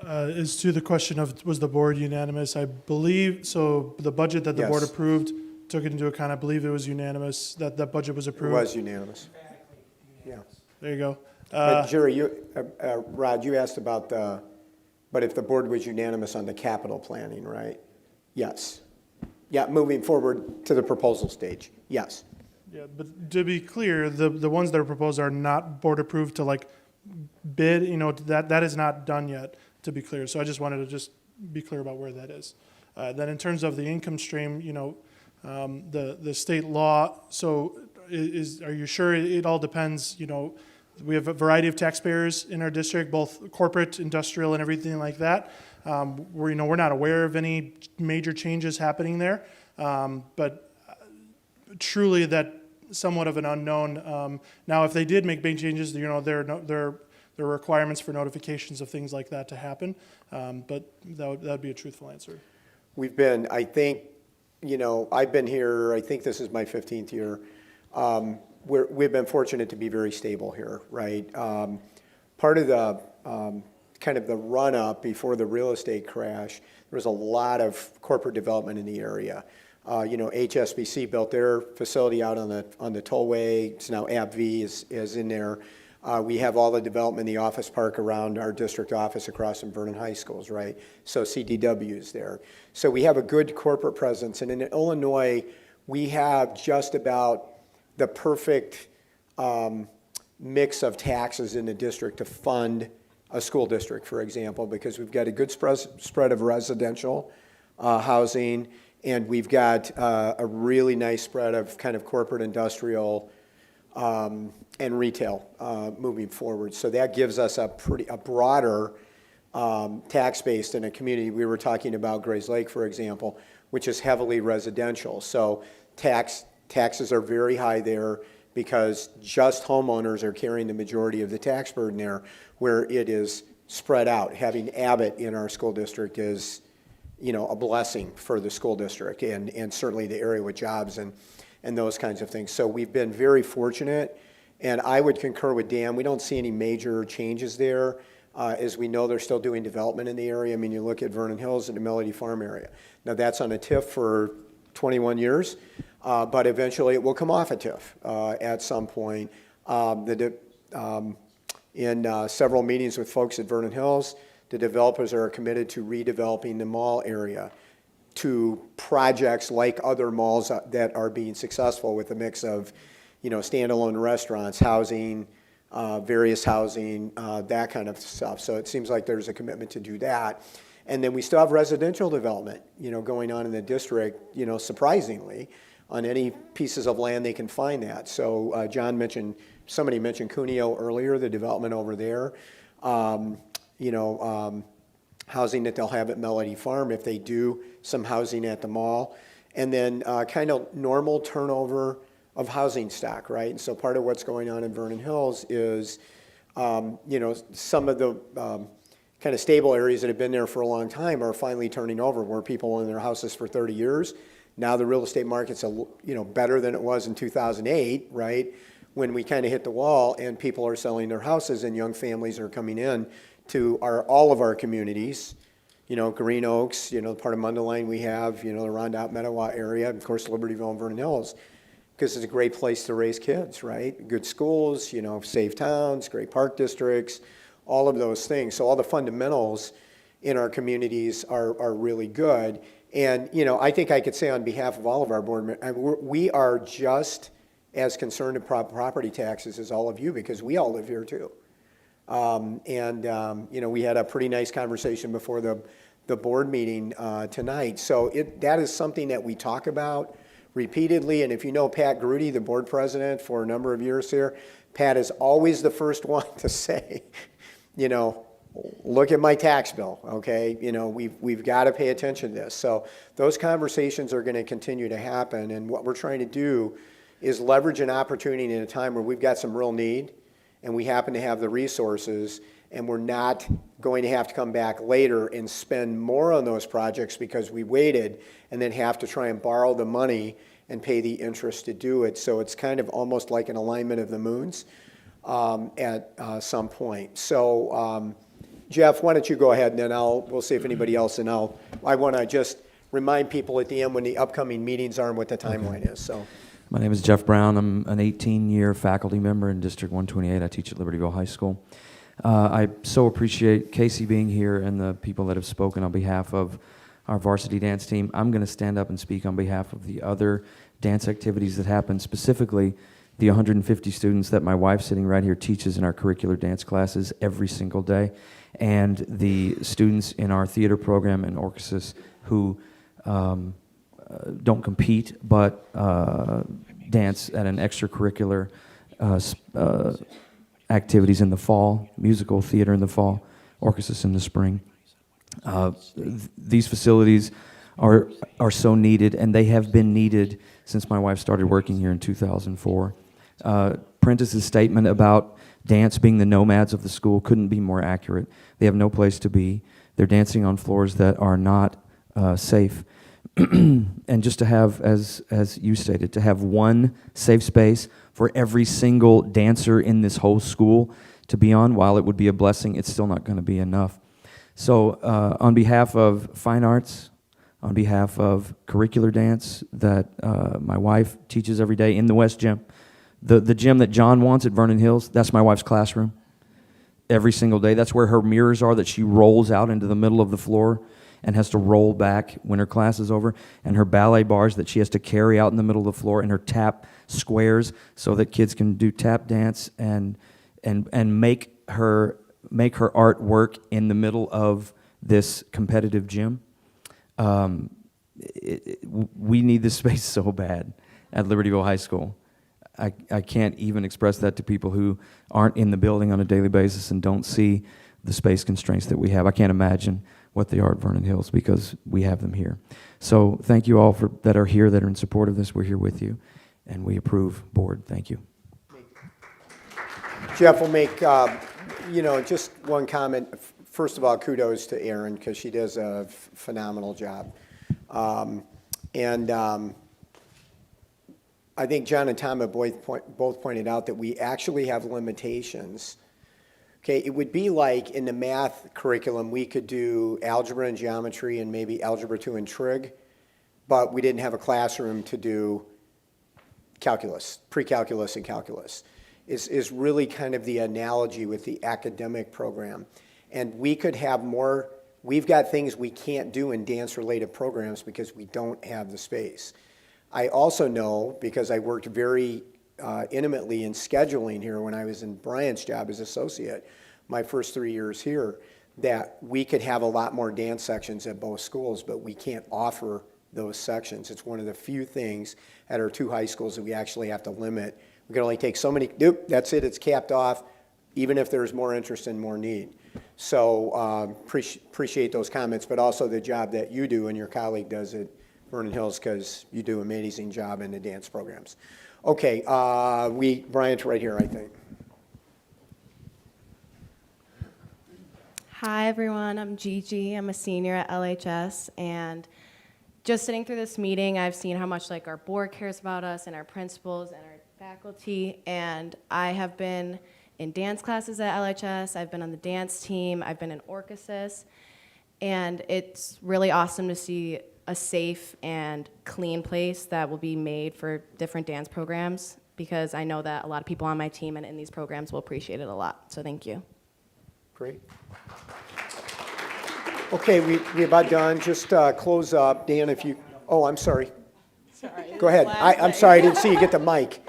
Speaker 5: As to the question of was the board unanimous, I believe, so the budget that the board
Speaker 1: Yes.
Speaker 5: approved took it into account. I believe it was unanimous that that budget was
Speaker 1: It
Speaker 5: approved.
Speaker 1: was unanimous. Yeah.
Speaker 5: There you go.
Speaker 1: But Jerry, Rod, you asked about but if the board was unanimous on the capital planning, right? Yes. Yeah, moving forward to the proposal stage, yes.
Speaker 5: Yeah, but to be clear, the ones that are proposed are not board approved to like bid, you know, that is not done yet, to be clear. So I just wanted to just be clear about where that is. Then in terms of the income stream, you know, the state law, so are you sure? It all depends, you know, we have a variety of taxpayers in our district, both corporate, industrial, and everything like that. We're not aware of any major changes happening there, but truly that somewhat of an unknown. Now, if they did make big changes, you know, there are requirements for notifications of things like that to happen, but that would be a truthful answer.
Speaker 1: We've been, I think, you know, I've been here, I think this is my 15th year. We've been fortunate to be very stable here, right? Part of the kind of the run-up before the real estate crash, there was a lot of corporate development in the area. You know, HSBC built their facility out on the tollway. It's now AbbVie is in there. We have all the development in the office park around our district office across from Vernon High Schools, right? So CDW is there. So we have a good corporate presence. And in Illinois, we have just about the perfect mix of taxes in the district to fund a school district, for example, because we've got a good spread of residential housing, and we've got a really nice spread of kind of corporate, industrial, and retail moving forward. So that gives us a broader tax base than a community. We were talking about Grays Lake, for example, which is heavily residential. So taxes are very high there because just homeowners are carrying the majority of the tax burden there, where it is spread out. Having Abbott in our school district is, you know, a blessing for the school district and certainly the area with jobs and those kinds of things. So we've been very fortunate, and I would concur with Dan. We don't see any major changes there. As we know, they're still doing development in the area. I mean, you look at Vernon Hills and the Melody Farm area. Now, that's on a TIF for 21 years, but eventually it will come off a TIF at some point. In several meetings with folks at Vernon Hills, the developers are committed to redeveloping the mall area to projects like other malls that are being successful with a mix of, you know, standalone restaurants, housing, various housing, that kind of stuff. So it seems like there's a commitment to do that. And then we still have residential development, you know, going on in the district, you know, surprisingly, on any pieces of land they can find that. So somebody mentioned Cuneo earlier, the development over there. Housing that they'll have at Melody Farm if they do some housing at the mall. And then kind of normal turnover of housing stock, right? And so part of what's going on in Vernon Hills is, some of the kind of stable areas that have been there for a long time are finally turning over, where people own their houses for 30 years. Now the real estate market's better than it was in 2008, right? When we kind of hit the wall and people are selling their houses and young families are coming in to all of our communities. Green Oaks, part of Mundelein we have, the Rondout Mettawa area, of course, Libertyville and Vernon Hills, because it's a great place to raise kids, right? Good schools, safe towns, great park districts, all of those things. So all the fundamentals in our communities are really good. And, I think I could say on behalf of all of our board members, we are just as concerned about property taxes as all of you, because we all live here too. We had a pretty nice conversation before the board meeting tonight. So that is something that we talk about repeatedly. And if you know Pat Grudy, the board president for a number of years here, Pat is always the first one to say, look at my tax bill, okay? We've got to pay attention to this. So those conversations are going to continue to happen. And what we're trying to do is leverage an opportunity in a time where we've got some real need and we happen to have the resources, and we're not going to have to come back later and spend more on those projects because we waited and then have to try and borrow the money and pay the interest to do it. So it's kind of almost like an alignment of the moons at some point. So Jeff, why don't you go ahead and then we'll see if anybody else, and I want to just remind people at the end when the upcoming meetings are and what the timeline is. So.
Speaker 14: My name is Jeff Brown. I'm an 18-year faculty member in District 128. I teach at Libertyville High School. I so appreciate Casey being here and the people that have spoken on behalf of our varsity dance team. I'm going to stand up and speak on behalf of the other dance activities that happen, specifically the 150 students that my wife sitting right here teaches in our curricular dance classes every single day, and the students in our theater program and orchestras who don't compete, but dance at an extracurricular activities in the fall, musical theater in the fall, orchestras in the spring. These facilities are so needed, and they have been needed since my wife started working here in 2004. Prentice's statement about dance being the nomads of the school couldn't be more accurate. They have no place to be. They're dancing on floors that are not safe. And just to have, as you stated, to have one safe space for every single dancer in this whole school to be on, while it would be a blessing, it's still not going to be enough. So on behalf of fine arts, on behalf of curricular dance that my wife teaches every day in the West Gym, the gym that John wants at Vernon Hills, that's my wife's classroom every single day. That's where her mirrors are that she rolls out into the middle of the floor and has to roll back when her class is over, and her ballet bars that she has to carry out in the middle of the floor, and her tap squares so that kids can do tap dance and make her art work in the middle of this competitive gym. We need this space so bad at Libertyville High School. I can't even express that to people who aren't in the building on a daily basis and don't see the space constraints that we have. I can't imagine what they are at Vernon Hills because we have them here. So thank you all that are here, that are in support of this. We're here with you, and we approve, board. Thank you.
Speaker 1: Jeff will make, just one comment. First of all, kudos to Erin, because she does a phenomenal job. I think John and Tom have both pointed out that we actually have limitations. Okay, it would be like in the math curriculum, we could do algebra and geometry and maybe algebra 2 and trig, but we didn't have a classroom to do calculus, pre-calculus and calculus. Is really kind of the analogy with the academic program. And we could have more, we've got things we can't do in dance-related programs because we don't have the space. I also know, because I worked very intimately in scheduling here when I was in Brian's job as associate, my first 3 years here, that we could have a lot more dance sections at both schools, but we can't offer those sections. It's one of the few things at our 2 high schools that we actually have to limit. We can only take so many, that's it, it's capped off, even if there's more interest and more need. So appreciate those comments, but also the job that you do and your colleague does at Vernon Hills, because you do an amazing job in the dance programs. Okay, Bryant's right here, I think.
Speaker 15: Hi everyone, I'm Gigi. I'm a senior at LHS, and just sitting through this meeting, I've seen how much like our board cares about us and our principals and our faculty, and I have been in dance classes at LHS, I've been on the dance team, I've been in Orchesis, and it's really awesome to see a safe and clean place that will be made for different dance programs, because I know that a lot of people on my team and in these programs will appreciate it a lot, so thank you.
Speaker 1: Great. Okay, we about done. Just close up. Dan, if you, oh, I'm sorry.
Speaker 16: Sorry.
Speaker 1: Go ahead. I'm sorry, I didn't see you get the mic.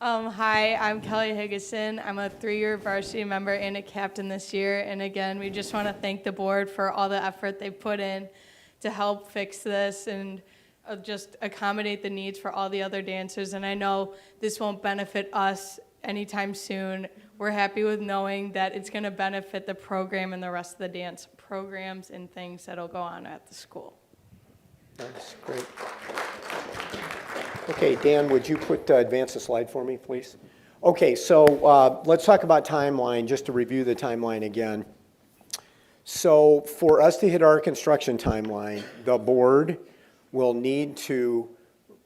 Speaker 16: Hi, I'm Kelly Higgison. I'm a 3-year varsity member and a captain this year. And again, we just want to thank the board for all the effort they put in to help fix this and just accommodate the needs for all the other dancers. And I know this won't benefit us anytime soon. We're happy with knowing that it's going to benefit the program and the rest of the dance programs and things that'll go on at the school.
Speaker 1: That's great. Okay, Dan, would you advance the slide for me, please? Okay, so let's talk about timeline, just to review the timeline again. So for us to hit our construction timeline, the board will need to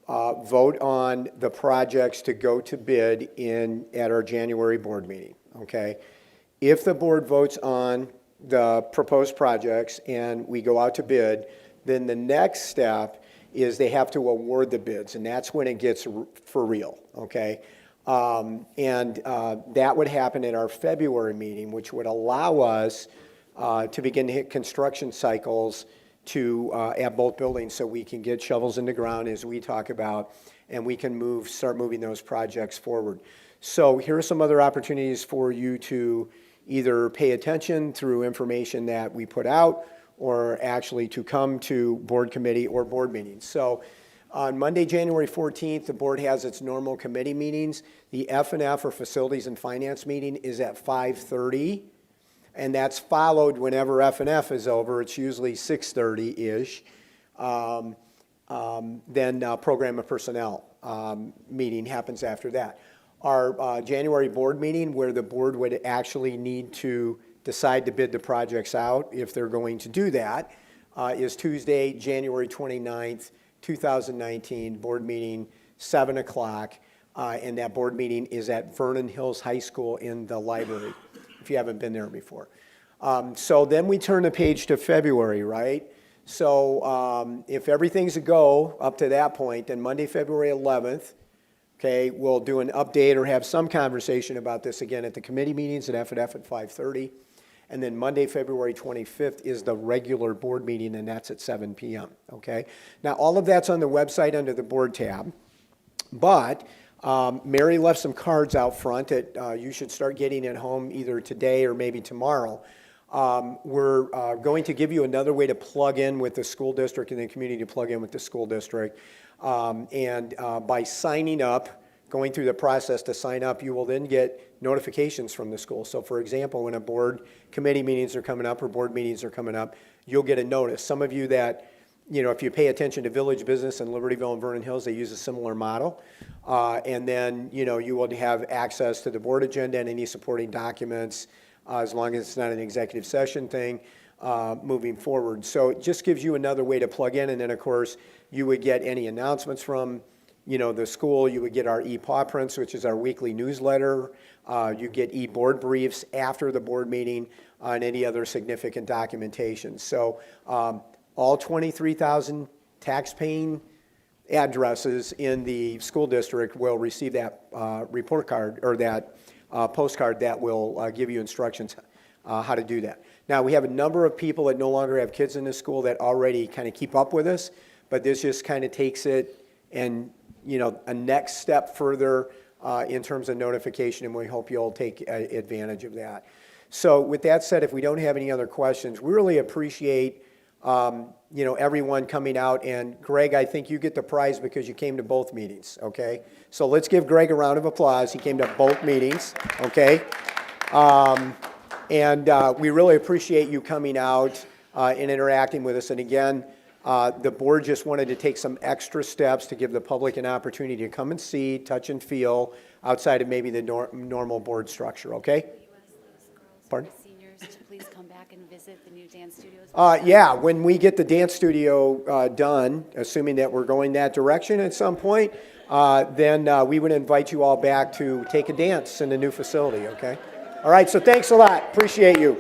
Speaker 1: vote on the projects to go to bid at our January board meeting, okay? If the board votes on the proposed projects and we go out to bid, then the next step is they have to award the bids, and that's when it gets for real, okay? That would happen at our February meeting, which would allow us to begin to hit construction cycles at both buildings, so we can get shovels in the ground as we talk about, and we can start moving those projects forward. So here are some other opportunities for you to either pay attention through information that we put out, or actually to come to board committee or board meetings. So on Monday, January 14th, the board has its normal committee meetings. The F&F, or Facilities and Finance meeting, is at 5:30, and that's followed whenever F&F is over. It's usually 6:30-ish. Then Program and Personnel meeting happens after that. Our January board meeting, where the board would actually need to decide to bid the projects out, if they're going to do that, is Tuesday, January 29th, 2019, board meeting, 7 o'clock, and that board meeting is at Vernon Hills High School in the library, if you haven't been there before. So then we turn the page to February, right? So if everything's a go up to that point, then Monday, February 11th, okay, we'll do an update or have some conversation about this again at the committee meetings at F&F at 5:30. And then Monday, February 25th is the regular board meeting, and that's at 7 p.m., okay? Now, all of that's on the website under the board tab, but Mary left some cards out front that you should start getting at home either today or maybe tomorrow. We're going to give you another way to plug in with the school district and the community to plug in with the school district. By signing up, going through the process to sign up, you will then get notifications from the school. So for example, when a board committee meetings are coming up or board meetings are coming up, you'll get a notice. Some of you that, if you pay attention to Village Business in Libertyville and Vernon Hills, they use a similar model. And then, you will have access to the board agenda and any supporting documents, as long as it's not an executive session thing, moving forward. So it just gives you another way to plug in. And then, of course, you would get any announcements from the school. You would get our e-paw prints, which is our weekly newsletter. You get e-board briefs after the board meeting on any other significant documentation. So all 23,000 tax-paying addresses in the school district will receive that report card, or that postcard that will give you instructions how to do that. Now, we have a number of people that no longer have kids in the school that already kind of keep up with us, but this just kind of takes it and a next step further in terms of notification, and we hope you'll take advantage of that. So with that said, if we don't have any other questions, we really appreciate everyone coming out. And Greg, I think you get the prize because you came to both meetings, okay? So let's give Greg a round of applause. He came to both meetings, okay? We really appreciate you coming out and interacting with us. And again, the board just wanted to take some extra steps to give the public an opportunity to come and see, touch and feel outside of maybe the normal board structure, okay? Pardon?
Speaker 17: Seniors members to please come back and visit the new dance studios?
Speaker 1: Yeah, when we get the dance studio done, assuming that we're going that direction at some point, then we would invite you all back to take a dance in the new facility, okay? All right, so thanks a lot. Appreciate you.